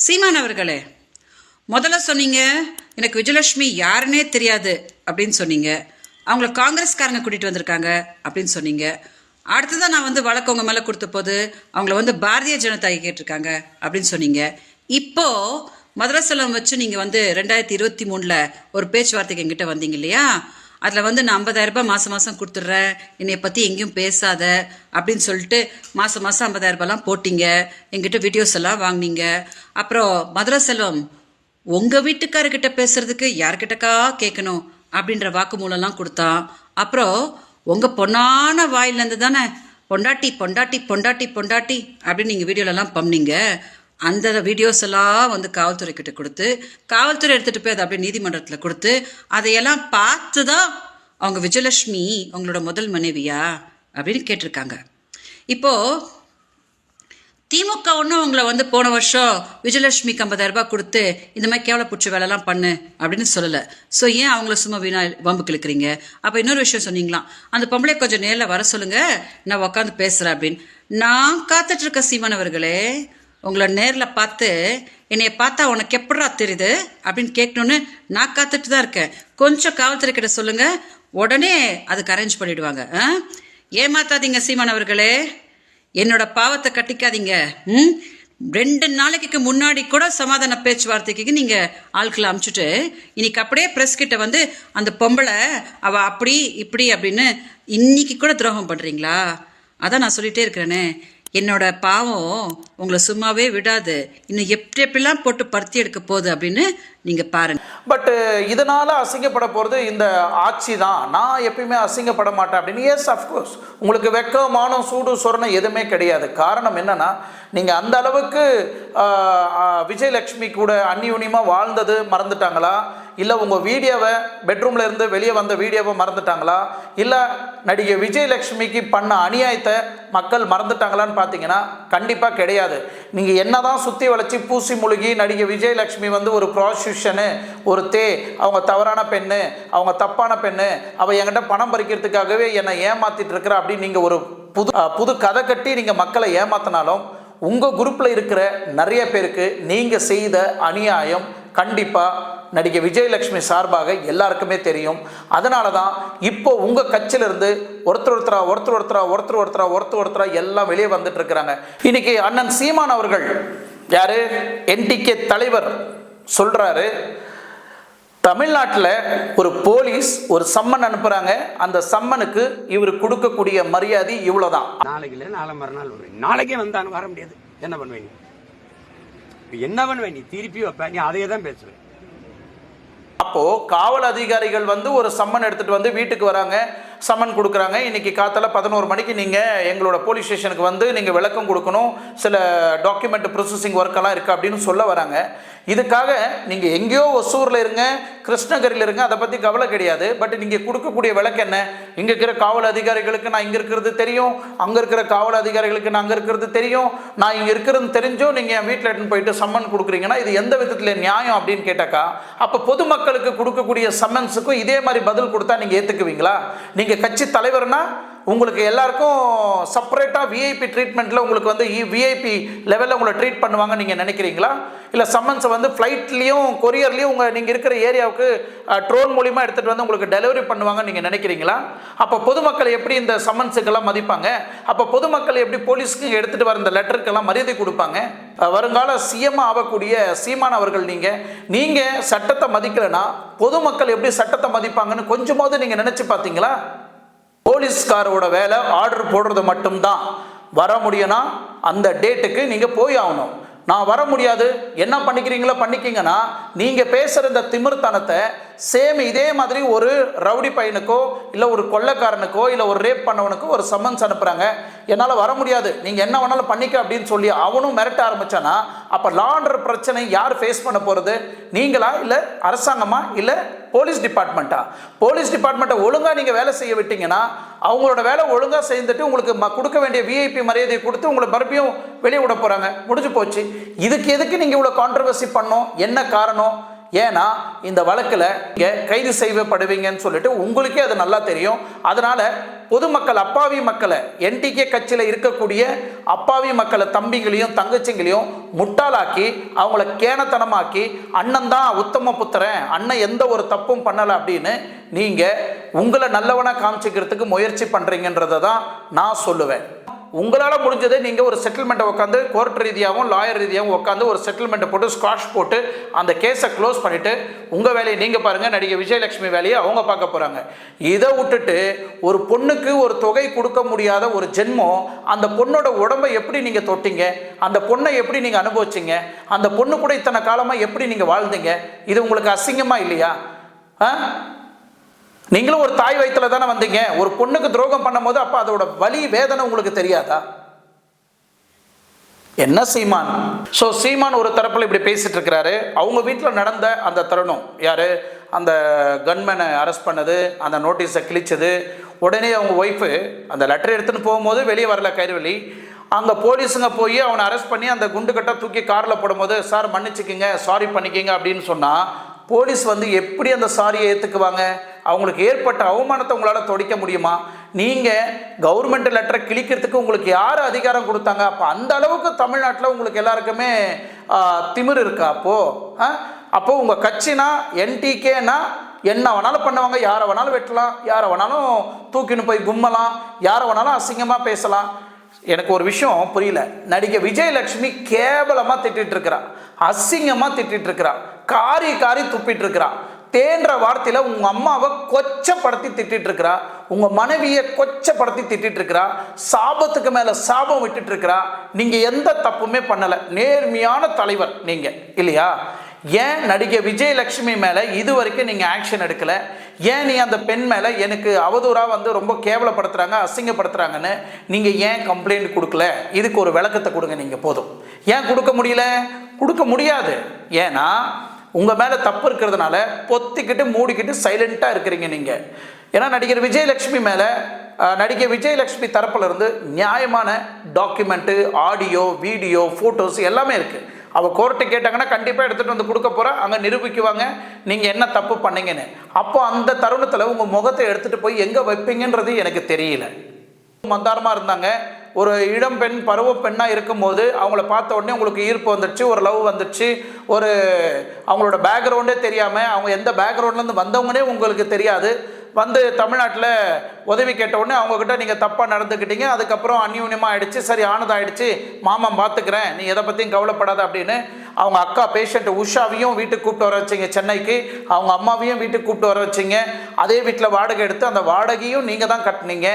சீமான் அவர்களே, முதல்ல சொன்னீங்க எனக்கு விஜயலட்சுமி யாருன்னே தெரியாது அப்படின்னு சொன்னீங்க. அவங்கள காங்கிரஸ்காரங்க கூட்டிட்டு வந்திருக்காங்க அப்படின்னு சொன்னீங்க. அடுத்ததான் நான் வந்து வழக்கு உங்க மேல கொடுத்த போது அவங்கள வந்து பாரதிய ஜனதா கேட்டிருக்காங்க அப்படின்னு சொன்னீங்க. இப்போ மதுரை செல்வம் வச்சு நீங்க வந்து 2023 ஒரு பேச்சுவார்த்தைக்கு என்கிட்ட வந்தீங்க இல்லையா? அதுல வந்து நான் 50,000 ரூபாய் மாசம் கொடுத்துட்றேன், என்னைய பத்தி எங்கேயும் பேசாத அப்படின்னு சொல்லிட்டு மாசம் 50,000 ரூபாய்லாம் போட்டீங்க. என்கிட்ட வீடியோஸ் எல்லாம் வாங்கினீங்க. அப்புறம் மதுரை செல்வம் உங்க வீட்டுக்காரர்கிட்ட பேசுறதுக்கு யார்கிட்டக்கா கேட்கணும் அப்படின்ற வாக்குமூலம்லாம் கொடுத்தான். அப்புறம் உங்க பொண்ணான வாயிலிருந்து தானே பொண்டாட்டி பொண்டாட்டி பொண்டாட்டி பொண்டாட்டி அப்படின்னு நீங்க வீடியோலாம் பண்ணீங்க. அந்த வீடியோஸ் எல்லாம் வந்து காவல்துறை கிட்ட கொடுத்து காவல்துறை எடுத்துட்டு போய் அதை அப்படியே நீதிமன்றத்தில் கொடுத்து அதையெல்லாம் பார்த்து தான் அவங்க விஜயலட்சுமி அவங்களோட முதல் மனைவியா அப்படின்னு கேட்டிருக்காங்க. இப்போ திமுக ஒன்றும் உங்களை வந்து போன வருஷம் விஜயலட்சுமிக்கு 50,000 ரூபாய் கொடுத்து இந்த மாதிரி கேவலப்புற்ற வேலைலாம் பண்ணு அப்படின்னு சொல்லலை. ஸோ ஏன் அவங்கள சும்மா வீணா வம்புக்கு இழுக்கிறீங்க? அப்போ இன்னொரு விஷயம் சொன்னீங்களாம், அந்த பொம்பளை கொஞ்சம் நேரில் வர சொல்லுங்க, நான் உட்காந்து பேசுகிறேன் அப்படின்னு. நான் காத்துட்டு இருக்க சீமானவர்களே, உங்களை நேரில் பார்த்து என்னைய பார்த்தா உனக்கு எப்படா தெரியுது அப்படின்னு கேட்கணுன்னு நான் காத்துட்டு தான் இருக்கேன். கொஞ்சம் காவல்துறை கிட்ட சொல்லுங்க, உடனே அதுக்கு அரேஞ்ச் பண்ணிடுவாங்க. ஏமாத்தாதீங்க சீமானவர்களே, என்னோட பாவத்தை கட்டிக்காதீங்க. 2 நாளைக்கு முன்னாடி கூட சமாதான பேச்சுவார்த்தைக்கு நீங்க ஆட்களை அனுப்பிச்சுட்டு இன்னைக்கு அப்படியே பிரஸ் கிட்ட வந்து அந்த பொம்பளை அவ அப்படி இப்படி அப்படின்னு இன்னைக்கு கூட துரோகம் பண்றீங்களா? அதான் நான் சொல்லிட்டே இருக்கிறேனே, என்னோட பாவம் உங்களை சும்மாவே விடாது. இன்னும் எப்படிலாம் போட்டு பருத்தி எடுக்க போகுது அப்படின்னு நீங்க பாருங்க. பட் இதனால அசிங்கப்பட போகிறது இந்த ஆட்சி தான். நான் எப்பயுமே அசிங்கப்பட மாட்டேன் அப்படின்னு. எஸ், அஃப்கோர்ஸ் உங்களுக்கு வெக்கமான சூடு சொரணம் எதுவுமே கிடையாது. காரணம் என்னன்னா, நீங்கள் அந்த அளவுக்கு விஜயலட்சுமி கூட அந்நியுனியமாக வாழ்ந்தது மறந்துட்டாங்களா? இல்லை உங்கள் வீடியோவை பெட்ரூமில் இருந்து வெளியே வந்த வீடியோவை மறந்துட்டாங்களா? இல்லை நடிகை விஜயலட்சுமிக்கு பண்ண அநியாயத்தை மக்கள் மறந்துட்டாங்களான்னு பார்த்தீங்கன்னா கண்டிப்பாக கிடையாது. நீங்கள் என்ன தான் சுற்றி வளைச்சி பூசி முழுகி நடிகை விஜயலட்சுமி வந்து ஒரு ப்ராஸ்டியூஷனு, ஒரு அவங்க தவறான பெண்ணு, அவங்க தப்பான பெண்ணு, அவள் என்கிட்ட பணம் பறிக்கிறதுக்காகவே என்னை ஏமாற்றிட்டு இருக்கிற அப்படின்னு நீங்கள் ஒரு புது கதை கட்டி நீங்கள் மக்களை ஏமாத்தினாலும் உங்கள் குரூப்பில் இருக்கிற நிறைய பேருக்கு நீங்கள் செய்த அநியாயம் கண்டிப்பாக நடிகை விஜயலட்சுமி சார்பாக எல்லாருக்குமே தெரியும். அதனால தான் இப்போ உங்கள் கட்சியிலிருந்து ஒருத்தரா எல்லாம் வெளியே வந்துட்டு இருக்கிறாங்க. இன்னைக்கு அண்ணன் சீமான் அவர்கள், யாரு, என்டிகே தலைவர், சொல்றாரு, தமிழ்நாட்டில் ஒரு போலீஸ் ஒரு சம்மன் அனுப்புறாங்க, அந்த சம்மனுக்கு இவர் கொடுக்கக்கூடிய மரியாதை இவ்வளவுதான். நாளைக்கு இல்லை நாளை மறுநாள் வருவேன். நாளைக்கே வந்தானு வர முடியாது. என்ன பண்ணுவேன்? என்ன பண்ணுவேன்? நீ திருப்பி வைப்ப. நீ அதையே தான் பேசுவேன். அப்போ காவல் அதிகாரிகள் வந்து ஒரு சம்மன் எடுத்துட்டு வந்து வீட்டுக்கு வராங்க, சம்மன் கொடுக்குறாங்க. இன்னைக்கு காத்தால 11 மணிக்கு நீங்கள் எங்களோட போலீஸ் ஸ்டேஷனுக்கு வந்து நீங்கள் விளக்கம் கொடுக்கணும், சில டாக்குமெண்ட் ப்ரொசஸிங் ஒர்க்கெல்லாம் இருக்குது அப்படின்னு சொல்ல வராங்க. இதுக்காக நீங்கள் எங்கேயோ ஒசூரில் இருங்க, கிருஷ்ணகிரியில் இருங்க, அதை பற்றி கவலை கிடையாது. பட் நீங்கள் கொடுக்கக்கூடிய விளக்கு என்ன? இங்கே இருக்கிற காவல் அதிகாரிகளுக்கு நான் இங்கே இருக்கிறது தெரியும், அங்கே இருக்கிற காவல் அதிகாரிகளுக்கு நான் அங்கே இருக்கிறது தெரியும், நான் இங்கே இருக்கிறது தெரிஞ்சும் நீங்கள் என் வீட்டில் எடுத்துன்னு போயிட்டு சம்மன் கொடுக்குறீங்கன்னா இது எந்த விதத்தில் நியாயம் அப்படின்னு கேட்டாக்கா, அப்போ பொதுமக்களுக்கு கொடுக்கக்கூடிய சம்மன்ஸுக்கும் இதே மாதிரி பதில் கொடுத்தா நீங்கள் ஏற்றுக்குவீங்களா? நீங்கள் கட்சி தலைவர்னா உங்களுக்கு எல்லாருக்கும் செப்பரேட்டாக விஐபி ட்ரீட்மெண்ட்டில் உங்களுக்கு வந்து விஐபி லெவலில் உங்களை ட்ரீட் பண்ணுவாங்க நீங்கள் நினைக்கிறீங்களா? இல்லை சம்மன்ஸை வந்து ஃப்ளைட்லேயும் கொரியர்லேயும் நீங்கள் இருக்கிற ஏரியாவுக்கு ட்ரோன் மூலிமா எடுத்துகிட்டு வந்து உங்களுக்கு டெலிவரி பண்ணுவாங்கன்னு நீங்கள் நினைக்கிறீங்களா? அப்போ பொதுமக்கள் எப்படி இந்த சம்மன்ஸுக்கெல்லாம் மதிப்பாங்க? அப்போ பொதுமக்கள் எப்படி போலீஸ்க்கு எடுத்துகிட்டு வர இந்த லெட்டருக்கெல்லாம் மரியாதை கொடுப்பாங்க? வருங்கால சிஎம் ஆகக்கூடிய சீமான் அவர்கள் நீங்கள் சட்டத்தை மதிக்கலைன்னா பொதுமக்கள் எப்படி சட்டத்தை மதிப்பாங்கன்னு கொஞ்சமாவது நீங்கள் நினச்சி பார்த்தீங்களா? போலீஸ்காரோட வேலை ஆர்டர் போடுறது மட்டும்தான். வர முடியும்னா அந்த டேட்டுக்கு நீங்கள் போய் ஆகணும். நான் வர முடியாது, என்ன பண்ணிக்கிறீங்களோ பண்ணிக்கிங்கன்னா நீங்கள் பேசுகிற இந்த திமிர்த்தனத்தை சேம் இதே மாதிரி ஒரு ரவுடி பையனுக்கோ இல்லை ஒரு கொள்ளைக்காரனுக்கோ இல்லை ஒரு ரேப் பண்ணவனுக்கோ ஒரு சம்மன்ஸ் அனுப்புகிறாங்க, என்னால் வர முடியாது, நீங்கள் என்ன வேணாலும் பண்ணிக்க அப்படின்னு சொல்லி அவனும் மிரட்ட ஆரம்பித்தானா அப்போ லா அண்ட் ஆர்டர் பிரச்சனை யார் ஃபேஸ் பண்ண போகிறது? நீங்களா இல்லை அரசாங்கமா இல்லை போலீஸ் டிபார்ட்மெண்ட்டா? போலீஸ் டிபார்ட்மெண்ட்டை ஒழுங்காக நீங்கள் வேலை செய்ய விட்டீங்கன்னா அவங்களோட வேலை ஒழுங்காக செய்துட்டு உங்களுக்கு கொடுக்க வேண்டிய விஐபி மரியாதையை கொடுத்து உங்களை மறுபடியும் வெளியே விட போகிறாங்க. முடிஞ்சு போச்சு. இதுக்கு எதுக்கு நீங்கள் இவ்வளோ கான்ட்ரவர்சி பண்ணோம்? என்ன காரணம்? ஏன்னா இந்த வழக்கில் நீங்கள் கைது செய்யப்படுவீங்கன்னு சொல்லிட்டு உங்களுக்கே அது நல்லா தெரியும். அதனால் பொதுமக்கள் அப்பாவி மக்களை என்டிகே கட்சியில் இருக்கக்கூடிய அப்பாவி மக்களை தம்பிகளையும் தங்கச்சிங்களையும் முட்டாளாக்கி அவங்கள கேனத்தனமாக்கி அண்ணன் தான் உத்தம புத்திரன், அண்ணன் எந்த ஒரு தப்பும் பண்ணலை அப்படின்னு நீங்கள் உங்களை நல்லவனாக காமிச்சிக்கிறதுக்கு முயற்சி பண்ணுறீங்கன்றதை தான் நான் சொல்லுவேன். உங்களால் முடிஞ்சதை நீங்கள் ஒரு செட்டில்மெண்ட்டை உட்காந்து கோர்ட் ரீதியாகவும் லாயர் ரீதியாகவும் உட்காந்து ஒரு செட்டில்மெண்ட்டை போட்டு ஸ்காஷ் போட்டு அந்த கேஸை க்ளோஸ் பண்ணிவிட்டு உங்கள் வேலையை நீங்கள் பாருங்கள், நடிகை விஜயலட்சுமி வேலையை அவங்க பார்க்க போகிறாங்க. இதை விட்டுட்டு ஒரு பொண்ணுக்கு ஒரு தொகை கொடுக்க முடியாத ஒரு ஜென்மம், அந்த பொண்ணோட உடம்பை எப்படி நீங்கள் தொட்டிங்க, அந்த பொண்ணை எப்படி நீங்கள் அனுபவிச்சிங்க, அந்த பொண்ணு கூட இத்தனை காலமாக எப்படி நீங்கள் வாழ்ந்தீங்க, இது உங்களுக்கு அசிங்கமாக இல்லையா? நீங்களும் ஒரு தாய் வயிற்றுல தானே வந்தீங்க. ஒரு பொண்ணுக்கு துரோகம் பண்ணும் போது அப்போ அதோட வலி வேதனை உங்களுக்கு தெரியாதா? என்ன சீமான்? ஸோ சீமான் ஒரு தரப்பில் இப்படி பேசிட்டு இருக்கிறாரு. அவங்க வீட்டில் நடந்த அந்த தருணம், யாரு அந்த கன்மேனை அரெஸ்ட் பண்ணது, அந்த நோட்டீஸை கிழிச்சது, உடனே அவங்க ஒய்ஃபு அந்த லெட்டர் எடுத்துன்னு போகும்போது வெளியே வரல கைர்வழி, அங்கே போலீஸுங்க போய் அவனை அரெஸ்ட் பண்ணி அந்த குண்டு கட்டை தூக்கி காரில் போடும்போது சார் மன்னிச்சுக்கிங்க, சாரி பண்ணிக்கிங்க அப்படின்னு சொன்னால் போலீஸ் வந்து எப்படி அந்த சாரியை ஏற்றுக்குவாங்க? அவங்களுக்கு ஏற்பட்ட அவமானத்தை உங்களால் தொடைக்க முடியுமா? நீங்கள் கவர்மெண்ட் லெட்டரை கிழிக்கிறதுக்கு உங்களுக்கு யார் அதிகாரம் கொடுத்தாங்க? அப்போ அந்த அளவுக்கு தமிழ்நாட்டில் உங்களுக்கு எல்லாருக்குமே திமிர் இருக்கா? அப்போது உங்கள் கட்சினா என்டிகேனா என்ன வேணாலும் பண்ணுவாங்க, யாரை வேணாலும் வெட்டலாம், யாரை வேணாலும் தூக்கின்னு போய் கும்மலாம், யாரை வேணாலும் அசிங்கமாக பேசலாம். எனக்கு ஒரு விஷயம் புரியல. நடிகை விஜயலட்சுமி கேவலமாக திட்டிகிட்டு இருக்கிறா, அசிங்கமாக திட்டிகிட்டு இருக்கிறா, காரி காரி துப்பிட்டு இருக்கிறா, தேன்ற வார்த்தையில் உங்கள் அம்மாவை கொச்சப்படுத்தி திட்டிகிட்டு இருக்கிறா, உங்கள் மனைவியை கொச்சப்படுத்தி திட்டிகிட்டு இருக்கிறா, சாபத்துக்கு மேலே சாபம் விட்டுட்டு இருக்கிறா. நீங்கள் எந்த தப்புமே பண்ணலை, நேர்மையான தலைவர் நீங்கள் இல்லையா? ஏன் நடிகை விஜயலட்சுமி மேலே இது வரைக்கும் நீங்கள் ஆக்ஷன் எடுக்கலை? ஏன் நீ அந்த பெண் மேலே எனக்கு அவதூறாக வந்து ரொம்ப கேவலப்படுத்துகிறாங்க, அசிங்கப்படுத்துகிறாங்கன்னு நீங்கள் ஏன் கம்ப்ளைண்ட் கொடுக்கல? இதுக்கு ஒரு விளக்கத்தை கொடுங்க. நீங்கள் போதும். ஏன் கொடுக்க முடியல? கொடுக்க முடியாது. ஏன்னா உங்கள் மேலே தப்பு இருக்கிறதுனால பொத்திக்கிட்டு மூடிக்கிட்டு சைலண்ட்டாக இருக்கிறீங்க நீங்கள். ஏன்னா நடிகர் விஜயலட்சுமி மேலே நடிகை விஜயலட்சுமி தரப்பில் இருந்து நியாயமான டாக்குமெண்ட்டு, ஆடியோ, வீடியோ, ஃபோட்டோஸ் எல்லாமே இருக்குது. அவள் கோர்ட்டு கேட்டாங்கன்னா கண்டிப்பாக எடுத்துகிட்டு வந்து கொடுக்க போகிறா, அங்கே நிரூபிக்குவாங்க நீங்கள் என்ன தப்பு பண்ணீங்கன்னு. அப்போ அந்த தருணத்தில் உங்கள் முகத்தை எடுத்துகிட்டு போய் எங்கே வைப்பீங்கன்றது எனக்கு தெரியல. மந்தாரமாக இருந்தாங்க. ஒரு இளம் பெண் பருவ பெண்ணாக இருக்கும்போது அவங்கள பார்த்த உடனே உங்களுக்கு ஈர்ப்பு வந்துடுச்சு, ஒரு லவ் வந்துடுச்சு, ஒரு அவங்களோட பேக்ரவுண்டே தெரியாமல் அவங்க எந்த பேக்ரவுண்ட்லேருந்து வந்தவங்கன்னே உங்களுக்கு தெரியாது, வந்து தமிழ்நாட்டில் உதவி கேட்ட உடனே அவங்கக்கிட்ட நீங்கள் தப்பாக நடந்துக்கிட்டீங்க. அதுக்கப்புறம் அந்யூன்யமாக ஆகிடுச்சு, சரி ஆனதாகிடுச்சு, மாமன் பார்த்துக்கிறேன், நீ எதை பற்றியும் கவலைப்படாத அப்படின்னு அவங்க அக்கா பேஷண்ட் உஷாவையும் வீட்டுக்கு கூப்பிட்டு வர வச்சிங்க சென்னைக்கு, அவங்க அம்மாவையும் வீட்டுக்கு கூப்பிட்டு வர வச்சிங்க. அதே வீட்டில் வாடகை எடுத்து அந்த வாடகையும் நீங்கள் தான் கட்டினீங்க.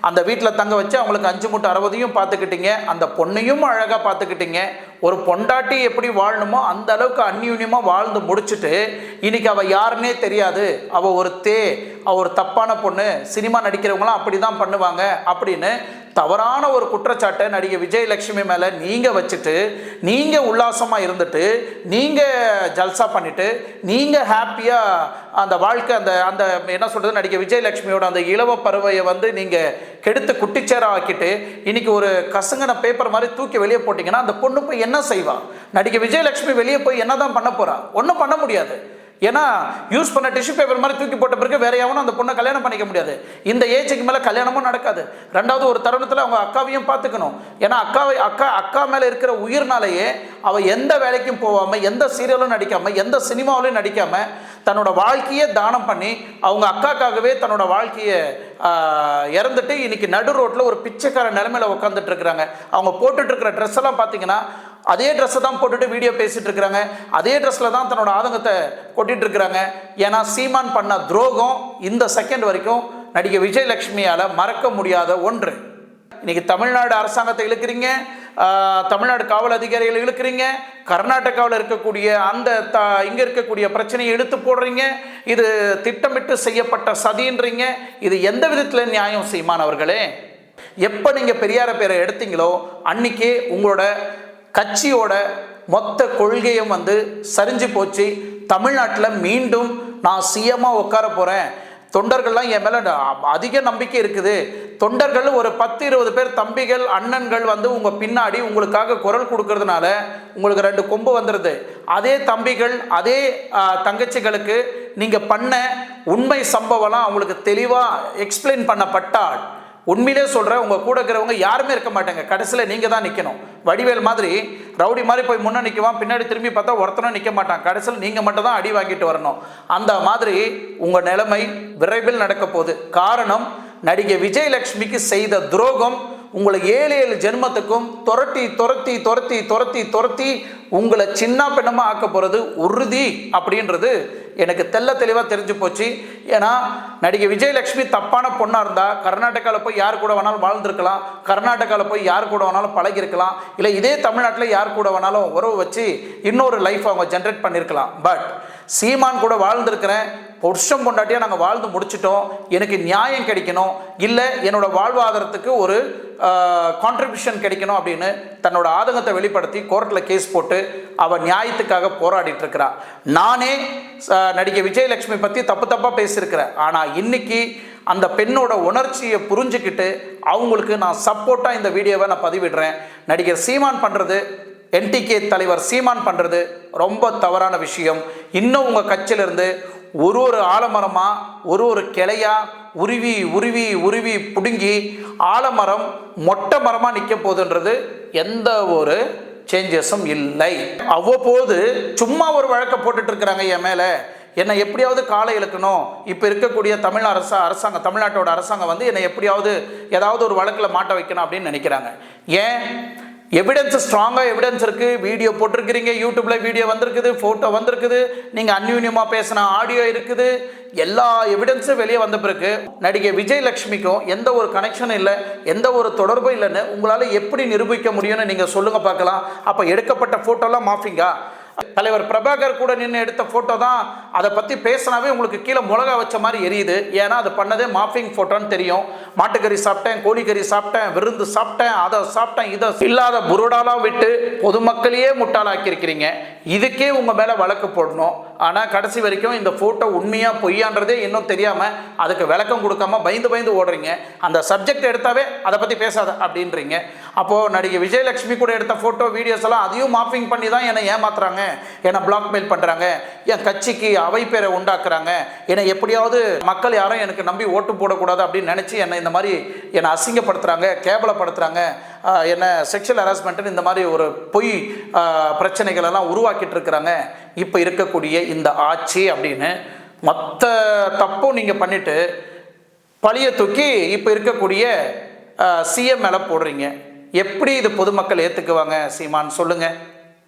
அந்த வீட்டில் தங்க வச்சு அவங்களுக்கு 5 மூட்டை 60 பார்த்துக்கிட்டீங்க. அந்த பொண்ணையும் அழகாக பார்த்துக்கிட்டீங்க. ஒரு பொண்டாட்டி எப்படி வாழணுமோ அந்த அளவுக்கு அந்யூன்யமாக வாழ்ந்து முடிச்சுட்டு இன்னைக்கு அவள் யாருன்னே தெரியாது, அவள் அவள் ஒரு தப்பான பொண்ணு, சினிமா நடிக்கிறவங்களாம் அப்படி தான் பண்ணுவாங்க அப்படின்னு தவறான ஒரு குற்றச்சாட்டை நடிகை விஜயலட்சுமி மேலே நீங்கள் வச்சுட்டு நீங்கள் உல்லாசமாக இருந்துட்டு நீங்கள் ஜல்சா பண்ணிவிட்டு நீங்கள் ஹாப்பியாக அந்த வாழ்க்கை அந்த அந்த என்ன சொல்கிறது நடிகை விஜயலட்சுமியோட அந்த இளவ பருவையை வந்து நீங்கள் கெடுத்து குட்டிச்சேரா ஆக்கிட்டு இன்னைக்கு ஒரு கசங்கன பேப்பர் மாதிரி தூக்கி வெளியே போட்டிங்கன்னா அந்த பொண்ணு போய் என்ன செய்வா? நடிகை விஜயலட்சுமி வெளியே போய் என்ன தான் பண்ண போகிறா? ஒன்றும் பண்ண முடியாது. ஏன்னா யூஸ் பண்ண டிஷ்யூ பேப்பர் மாதிரி தூக்கி போட்ட பிறகு வேற எவனும் அந்த பொண்ணை கல்யாணம் பண்ணிக்க முடியாது. இந்த ஏஜுக்கு மேலே கல்யாணமும் நடக்காது. ரெண்டாவது ஒரு தருணத்தில் அவங்க அக்காவையும் பார்த்துக்கணும். ஏன்னா அக்கா மேலே இருக்கிற உயிர்னாலேயே அவள் எந்த வேலைக்கும் போகாமல், எந்த சீரியலும் நடிக்காமல், எந்த சினிமாவிலையும் நடிக்காமல் தன்னோட வாழ்க்கையே தானம் பண்ணி அவங்க அக்காக்காகவே தன்னோட வாழ்க்கையை இறந்துட்டு இன்னைக்கு நடு ரோட்டில் ஒரு பிச்சைக்கார நிலைமையில உட்காந்துட்டு இருக்கிறாங்க. அவங்க போட்டுட்டு இருக்கிற ட்ரெஸ் எல்லாம் பார்த்தீங்கன்னா அதே ட்ரெஸ்ஸை தான் போட்டுட்டு வீடியோ பேசிட்டு இருக்கிறாங்க. அதே ட்ரெஸ்ஸில் தான் தன்னோட ஆதங்கத்தை கொட்டிட்டு இருக்கிறாங்க. ஏன்னா சீமான் பண்ண துரோகம் இந்த செகண்ட் வரைக்கும் நடிகை விஜயலட்சுமியால் மறக்க முடியாத ஒன்று. இன்னைக்கு தமிழ்நாடு அரசாங்கத்தை இழுக்கிறீங்க, தமிழ்நாடு காவல் அதிகாரிகள் இழுக்கிறீங்க, கர்நாடகாவில் இருக்கக்கூடிய அந்த இங்கே இருக்கக்கூடிய பிரச்சனையை இழுத்து போடுறீங்க. இது திட்டமிட்டு செய்யப்பட்ட சதின்றீங்க. இது எந்த விதத்தில் நியாயம் சீமான் அவர்களே? எப்போ நீங்கள் பெரியார பேரை எடுத்தீங்களோ அன்னைக்கே உங்களோட கட்சியோட மொத்த கொள்கையும் சரிஞ்சு போச்சு. தமிழ்நாட்டில் மீண்டும் நான் சிஎம்மாக உட்கார போகிறேன், தொண்டர்கள்லாம் என் மேலே அதிக நம்பிக்கை இருக்குது, தொண்டர்கள் ஒரு 10-20 பேர் தம்பிகள் அண்ணன்கள் உங்கள் பின்னாடி உங்களுக்காக குரல் கொடுக்கறதுனால உங்களுக்கு 2 கொம்பு வந்துடுது. அதே தம்பிகள் அதே தங்கச்சிகளுக்கு நீங்கள் பண்ண உண்மை சம்பவம்லாம் அவங்களுக்கு தெளிவாக எக்ஸ்பிளைன் பண்ணப்பட்டால், உண்மையிலே சொல்கிறேன், உங்கள் கூட இருக்கிறவங்க யாருமே இருக்க மாட்டாங்க. கடைசியில் நீங்கள் தான் நிற்கணும். வடிவேல் மாதிரி ரவுடி மாதிரி போய் முன்னே நிற்குவான், பின்னாடி திரும்பி பார்த்தா ஒருத்தனும் நிற்க மாட்டான். கடைசியில் நீங்கள் மட்டும் தான் அடி வாங்கிட்டு வரணும். அந்த மாதிரி உங்கள் நிலைமை விரைவில் நடக்க போகுது. காரணம், நடிகை விஜயலட்சுமிக்கு செய்த துரோகம் உங்களை 7 ஜென்மத்துக்கும் துரத்தி உங்களை சின்ன பின்னமாக ஆக்க போகிறது உறுதி அப்படின்றது எனக்கு தெளிவாக தெரிஞ்சு போச்சு. ஏன்னா நடிகை விஜயலட்சுமி தப்பான பொண்ணாக இருந்தால் கர்நாடகாவில் போய் யார் கூட வேணாலும் வாழ்ந்துருக்கலாம், கர்நாடகாவில் போய் யார் கூட வேணாலும் பழகிருக்கலாம், இல்லை இதே தமிழ்நாட்டில் யார் கூட வேணாலும் உறவு வச்சு இன்னொரு லைஃப் அவங்க ஜென்ரேட் பண்ணியிருக்கலாம். பட் சீமான் கூட வாழ்ந்துருக்கிறேன், வருஷம் கொண்டாட்டியாக நாங்கள் வாழ்ந்து முடிச்சிட்டோம், எனக்கு நியாயம் கிடைக்கணும், இல்லை என்னோட வாழ்வாதாரத்துக்கு ஒரு கான்ட்ரிபியூஷன் கிடைக்கணும் அப்படின்னு தன்னோட ஆதங்கத்தை வெளிப்படுத்தி கோர்ட்டில் கேஸ் போட்டு அவள் நியாயத்துக்காக போராடிட்டு இருக்கிறா. நானே நடிகை விஜயலட்சுமி பற்றி தப்பாக பேசியிருக்கிறேன். ஆனால் இன்னைக்கு அந்த பெண்ணோட உணர்ச்சியை புரிஞ்சுக்கிட்டு அவங்களுக்கு நான் சப்போர்ட்டாக இந்த வீடியோவை நான் பதிவிடுறேன். நடிகர் சீமான் பண்ணுறது, என்டிகே தலைவர் சீமான் பண்ணுறது ரொம்ப தவறான விஷயம். இன்னும் உங்கள் கட்சியிலிருந்து ஒரு ஆலமரமாக ஒரு கிளையாக உருவி பிடுங்கி ஆலமரம் மொட்டை மரமாக நிற்க போகுதுன்றது எந்த ஒரு சேஞ்சஸும் இல்லை. அவ்வப்போது சும்மா ஒரு வழக்கை போட்டுட்டு இருக்கிறாங்க என் மேலே, என்னை எப்படியாவது காலை இழுக்கணும். இப்போ இருக்கக்கூடிய அரசாங்கம், தமிழ்நாட்டோட அரசாங்கம் என்னை எப்படியாவது ஏதாவது ஒரு வழக்கில் மாட்ட வைக்கணும் அப்படின்னு நினைக்கிறாங்க. ஏன்? எவிடன்ஸ், ஸ்ட்ராங்காக எவிடன்ஸ் இருக்குது. வீடியோ போட்டிருக்கிறீங்க, யூடியூப்பில் வீடியோ வந்திருக்குது, ஃபோட்டோ வந்திருக்குது, நீங்கள் அந்யூன்யமாக பேசின ஆடியோ இருக்குது. எல்லா எவிடன்ஸும் வெளியே வந்த பிறகு நடிகை விஜயலட்சுமிக்கும் எந்த ஒரு கனெக்ஷனும் இல்லை, எந்த ஒரு தொடர்பும் இல்லைன்னு உங்களால் எப்படி நிரூபிக்க முடியும்னு நீங்கள் சொல்லுங்கள் பார்க்கலாம். அப்போ எடுக்கப்பட்ட ஃபோட்டோலாம் மாஃபிங்கா? தலைவர் பிரபாகர் கூட நின்று எடுத்த ஃபோட்டோ தான். அதை பற்றி பேசினாவே உங்களுக்கு கீழே மிளகா வச்ச மாதிரி எரியுது. ஏன்னா அது பண்ணதே மாஃபிங் ஃபோட்டோன்னு தெரியும். மாட்டுக்கறி சாப்பிட்டேன், கோழிக்கறி சாப்பிட்டேன், விருந்து சாப்பிட்டேன், அதை சாப்பிட்டேன், இதை இல்லாத புருடாலாம் விட்டு பொதுமக்களையே முட்டாளாக்கியிருக்கிறீங்க. இதுக்கே உங்கள் மேலே வழக்கு போடணும். ஆனால் கடைசி வரைக்கும் இந்த ஃபோட்டோ உண்மையாக பொய்யான்றதே இன்னும் தெரியாமல் அதுக்கு விளக்கம் கொடுக்காம பயந்து ஓடுறீங்க. அந்த சப்ஜெக்ட் எடுத்தாவே அதை பற்றி பேசாத அப்படின்றீங்க. அப்போது நடிகை விஜயலட்சுமி கூட எடுத்த ஃபோட்டோ வீடியோஸ் எல்லாம் அதையும் மாஃபிங் பண்ணி தான் என்னை ஏமாத்துறாங்க, என்னை பிளாக்மெயில் பண்ணுறாங்க, என் கட்சிக்கு அவை பேரை உண்டாக்குறாங்க, என்னை எப்படியாவது மக்கள் யாரும் எனக்கு நம்பி ஓட்டு போடக்கூடாது அப்படின்னு நினச்சி என்னை இந்த மாதிரி என்னை அசிங்கப்படுத்துகிறாங்க, கேவலப்படுத்துகிறாங்க, என்ன செக்ஷுவல் ஹராஸ்மெண்ட்டுன்னு இந்த மாதிரி ஒரு பொய் பிரச்சனைகள் எல்லாம் உருவாக்கிட்டு இருக்கிறாங்க இப்போ இருக்கக்கூடிய இந்த ஆட்சி அப்படின்னு மொத்த தப்பும் நீங்கள் பண்ணிவிட்டு பழியை தூக்கி இப்போ இருக்கக்கூடிய சிஎம் மேலே போடுறீங்க. எப்படி இது பொதுமக்கள் ஏற்றுக்குவாங்க சீமான் சொல்லுங்கள்?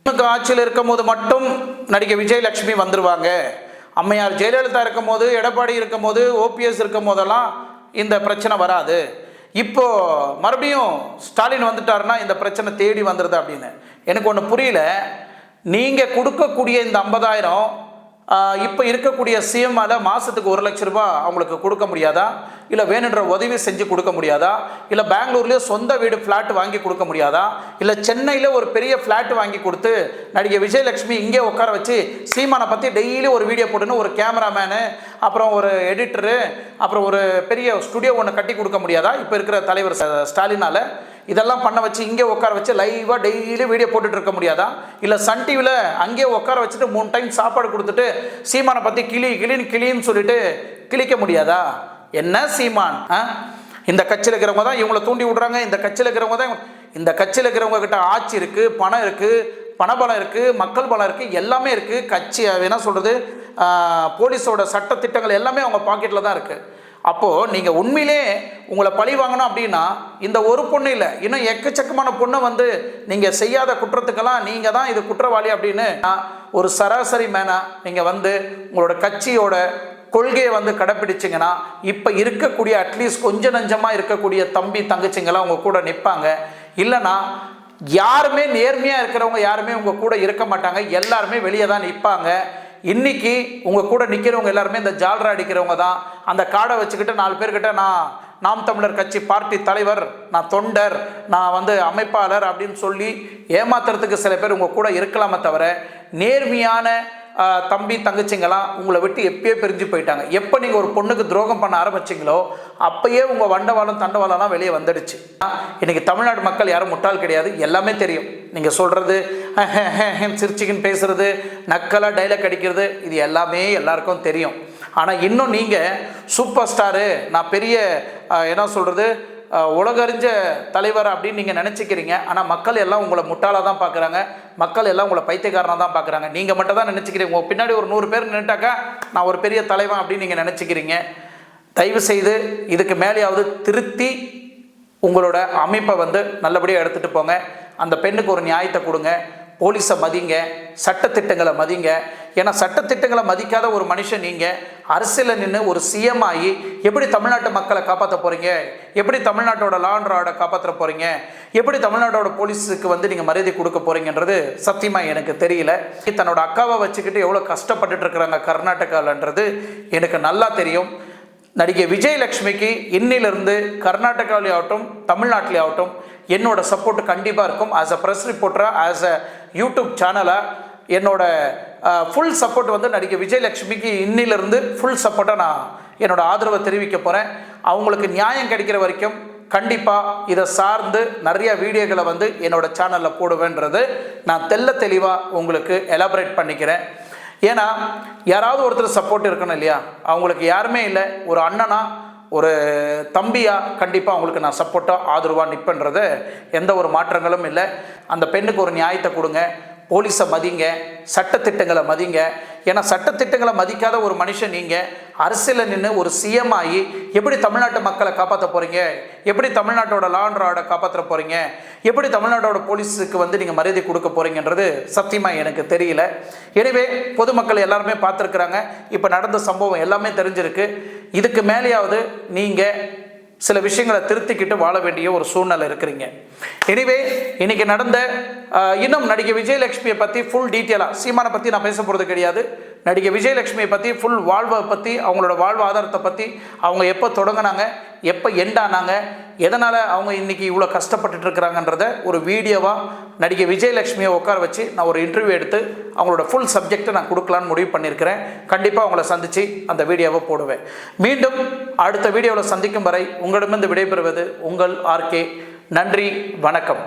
திமுக ஆட்சியில் இருக்கும் போது மட்டும் நடிகை விஜயலட்சுமி வந்துடுவாங்க, அம்மையார் ஜெயலலிதா இருக்கும் போது, எடப்பாடி இருக்கும் போது, ஓபிஎஸ் இருக்கும் போதெல்லாம் இந்த பிரச்சனை வராது. இப்போ மறுபடியும் ஸ்டாலின் வந்துட்டாருன்னா இந்த பிரச்சனை தேடி வந்துடுது அப்படின்னு எனக்கு ஒன்று புரியல. நீங்கள் கொடுக்கக்கூடிய இந்த 50,000 இப்போ இருக்கக்கூடிய சிஎம்மால் மாதத்துக்கு 1 லட்ச ரூபா அவங்களுக்கு கொடுக்க முடியாதா? இல்லை வேணுன்ற உதவி செஞ்சு கொடுக்க முடியாதா? இல்லை பெங்களூர்லேயே சொந்த வீடு ஃப்ளாட் வாங்கி கொடுக்க முடியாதா? இல்லை சென்னையில் ஒரு பெரிய ஃப்ளாட் வாங்கி கொடுத்து நடிகை விஜயலட்சுமி இங்கே உட்கார வச்சு சீமானை பற்றி டெய்லி ஒரு வீடியோ போட்டுன்னு ஒரு கேமராமேனு, அப்புறம் ஒரு எடிட்டரு, அப்புறம் ஒரு பெரிய ஸ்டுடியோ ஒன்று கட்டி கொடுக்க முடியாதா இப்போ இருக்கிற தலைவர் ஸ்டாலினால்? இதெல்லாம் பண்ண வச்சு இங்கே உட்கார வச்சு லைவாக டெய்லி வீடியோ போட்டுட்டு இருக்க முடியாதா? இல்லை சன் டிவியில் அங்கேயே உட்கார வச்சுட்டு 3 டைம் சாப்பாடு கொடுத்துட்டு சீமானை பற்றி கிளின்னு சொல்லிட்டு கிளிக்க முடியாதா? என்ன சீமான்? இந்த கட்சியில் இருக்கிறவங்க தான் இவங்களை தூண்டி விடுறாங்க. இந்த கட்சியில் இருக்கிறவங்க தான் இந்த கட்சியில் இருக்கிறவங்க கிட்ட ஆட்சி இருக்குது, பணம் இருக்குது, பணபலம் இருக்குது, மக்கள் பலம் இருக்குது, எல்லாமே இருக்குது. கட்சி என்ன சொல்கிறது, போலீஸோட சட்ட திட்டங்கள் எல்லாமே அவங்க பாக்கெட்டில் தான் இருக்குது. அப்போது நீங்கள் உண்மையிலே உங்களை பழி வாங்கணும் அப்படின்னா இந்த ஒரு பொண்ணு இல்லை, இன்னும் எக்கச்சக்கமான பொண்ணை வந்து நீங்கள் செய்யாத குற்றத்துக்கெல்லாம் நீங்கள் தான் இது குற்றவாளி அப்படின்னு ஒரு சராசரி மேனா நீங்கள் வந்து உங்களோட கட்சியோட கொள்கையை வந்து கடைப்பிடிச்சிங்கன்னா இப்போ இருக்கக்கூடிய அட்லீஸ்ட் கொஞ்சம் நஞ்சமாக இருக்கக்கூடிய தம்பி தங்கச்சிங்கெல்லாம் உங்கள் கூட நிற்பாங்க. இல்லைன்னா யாருமே நேர்மையாக இருக்கிறவங்க யாருமே உங்கள் கூட இருக்க மாட்டாங்க, எல்லாருமே வெளியே தான் நிற்பாங்க. இன்னைக்கு உங்கள் கூட நிற்கிறவங்க எல்லாருமே இந்த ஜால்ரா அடிக்கிறவங்க தான். அந்த கார்டை வச்சுக்கிட்டு 4 பேர்கிட்ட நாம் தமிழர் கட்சி பார்ட்டி தலைவர், நான் தொண்டர், நான் வந்து அமைப்பாளர் அப்படின்னு சொல்லி ஏமாத்துறதுக்கு சில பேர் உங்கள் கூட இருக்கலாமே தவிர நேர்மையான தம்பி தங்கச்சிங்கெல்லாம் உங்களை விட்டு எப்பயே பிரிஞ்சு போயிட்டாங்க. எப்போ நீங்கள் ஒரு பொண்ணுக்கு துரோகம் பண்ண ஆரம்பிச்சிங்களோ அப்பயே உங்கள் வண்டவாளம் தண்டவாளம்லாம் வெளியே வந்துடுச்சு. இன்னைக்கு தமிழ்நாடு மக்கள் யாரும் முட்டாள் கிடையாது, எல்லாமே தெரியும். நீங்கள் சொல்கிறது சிரிச்சிக்கின்னு பேசுறது, நக்கலாக டைலாக் அடிக்கிறது, இது எல்லாமே எல்லாருக்கும் தெரியும். ஆனால் இன்னும் நீங்கள் சூப்பர் ஸ்டாரு, நான் பெரிய என்ன சொல்கிறது உலகறிஞ்ச தலைவர் அப்படின்னு நீங்கள் நினச்சிக்கிறீங்க. ஆனால் மக்கள் எல்லாம் உங்களை முட்டாளாக தான் பார்க்குறாங்க, மக்கள் எல்லாம் உங்களை பைத்தியக்காரனாக தான் பார்க்குறாங்க. நீங்கள் மட்டும் தான் நினச்சிக்கிறீங்க, உங்கள் பின்னாடி ஒரு 100 பேர் நின்றுட்டாக்கா நான் ஒரு பெரிய தலைவன் அப்படின்னு நீங்கள் நினச்சிக்கிறீங்க. தயவு செய்து இதுக்கு மேலேயாவது திருத்தி உங்களோட அமைப்பை வந்து நல்லபடியாக எடுத்துகிட்டு போங்க. அந்த பெண்ணுக்கு ஒரு நியாயத்தை கொடுங்க. போலீஸை மதிங்க, சட்டத்திட்டங்களை மதிங்க. ஏன்னா சட்டத்திட்டங்களை மதிக்காத ஒரு மனுஷன் நீங்கள் அரசியலில் நின்று ஒரு சிஎம் ஆகி எப்படி தமிழ்நாட்டு மக்களை காப்பாற்ற போகிறீங்க, எப்படி தமிழ்நாட்டோட லா அண்ட் ஆர்டரை காப்பாற்ற போகிறீங்க, எப்படி தமிழ்நாட்டோட போலீஸுக்கு வந்து நீங்கள் மரியாதை கொடுக்க போகிறீங்கன்றது சத்தியமாக எனக்கு தெரியல. தன்னோட அக்காவை வச்சுக்கிட்டு எவ்வளோ கஷ்டப்பட்டுட்டு இருக்கிறாங்க கர்நாடகாவிலன்றது எனக்கு நல்லா தெரியும். நடிகை விஜயலட்சுமிக்கு இன்னிலிருந்து கர்நாடகாவிலே ஆகட்டும் தமிழ்நாட்டிலே ஆகட்டும் என்னோட சப்போர்ட் கண்டிப்பாக இருக்கும். ஆஸ் அ ப்ரெஸ் ரிப்போர்ட்டராக, ஆஸ் அ யூடியூப் சேனலாக என்னோட ஃபுல் சப்போர்ட் வந்து நடிகை விஜயலட்சுமிக்கு இன்னிலிருந்து ஃபுல் சப்போர்ட்டாக நான் என்னோட ஆதரவை தெரிவிக்க போகிறேன். அவங்களுக்கு நியாயம் கிடைக்கிற வரைக்கும் கண்டிப்பாக இதை சார்ந்து நிறைய வீடியோக்களை வந்து என்னோட சேனலில் போடுவேன்றது நான் தெளிவாக உங்களுக்கு எலாபரேட் பண்ணிக்கிறேன். ஏன்னா யாராவது ஒருத்தர் சப்போர்ட் இருக்கணும் இல்லையா? அவங்களுக்கு யாருமே இல்லை. ஒரு அண்ணனா ஒரு தம்பியா கண்டிப்பாக அவங்களுக்கு நான் சப்போர்ட்டாக ஆதரவாக நிற்பேன்றது எந்த ஒரு மாற்றங்களும் இல்லை. அந்த பெண்ணுக்கு ஒரு நியாயத்தை கொடுங்க, போலீஸை மதிங்க, சட்டத்திட்டங்களை மதிங்க. ஏன்னா சட்டத்திட்டங்களை மதிக்காத ஒரு மனுஷன் நீங்கள் அரசியலில் நின்று ஒரு சிஎம் ஆகி எப்படி தமிழ்நாட்டு மக்களை காப்பாற்ற போகிறீங்க, எப்படி தமிழ்நாட்டோட லா அண்ட் ஆர்டரை காப்பாற்ற போகிறீங்க, எப்படி தமிழ்நாட்டோட போலீஸுக்கு வந்து நீங்கள் மரியாதை கொடுக்க போகிறீங்கன்றது சத்தியமாக எனக்கு தெரியல. எனவே பொதுமக்கள் எல்லாருமே பார்த்துருக்குறாங்க, இப்போ நடந்த சம்பவம் எல்லாமே தெரிஞ்சிருக்கு. இதுக்கு மேலேயாவது நீங்கள் சில விஷயங்களை திருத்திக்கிட்டு வாழ வேண்டிய ஒரு சூழ்நிலை இருக்கிறீங்க. எனிவே இன்னைக்கு நடந்த இன்னும் நடிகை விஜயலட்சுமியை பற்றி ஃபுல் டீட்டெயிலாக, சீமானை பற்றி நான் பேச போகிறது கிடையாது, நடிகை விஜயலட்சுமியை பற்றி ஃபுல் வாழ்வை பற்றி, அவங்களோட வாழ்வாதாரத்தை பற்றி, அவங்க எப்போ தொடங்கினாங்க, எப்போ எண்டானாங்க, எதனால் அவங்க இன்றைக்கி இவ்வளோ கஷ்டப்பட்டுட்டு இருக்கிறாங்கன்றத ஒரு வீடியோவாக நடிகை விஜயலட்சுமியை உட்கார வச்சு நான் ஒரு இன்டர்வியூ எடுத்து அவங்களோட ஃபுல் சப்ஜெக்டை நான் கொடுக்கலான்னு முடிவு பண்ணியிருக்கிறேன். கண்டிப்பாக அவங்கள சந்தித்து அந்த வீடியோவை போடுவேன். மீண்டும் அடுத்த வீடியோவில் சந்திக்கும் வரை உங்களிடமிருந்து விடைபெறுவது உங்கள் ஆர்கே. நன்றி, வணக்கம்.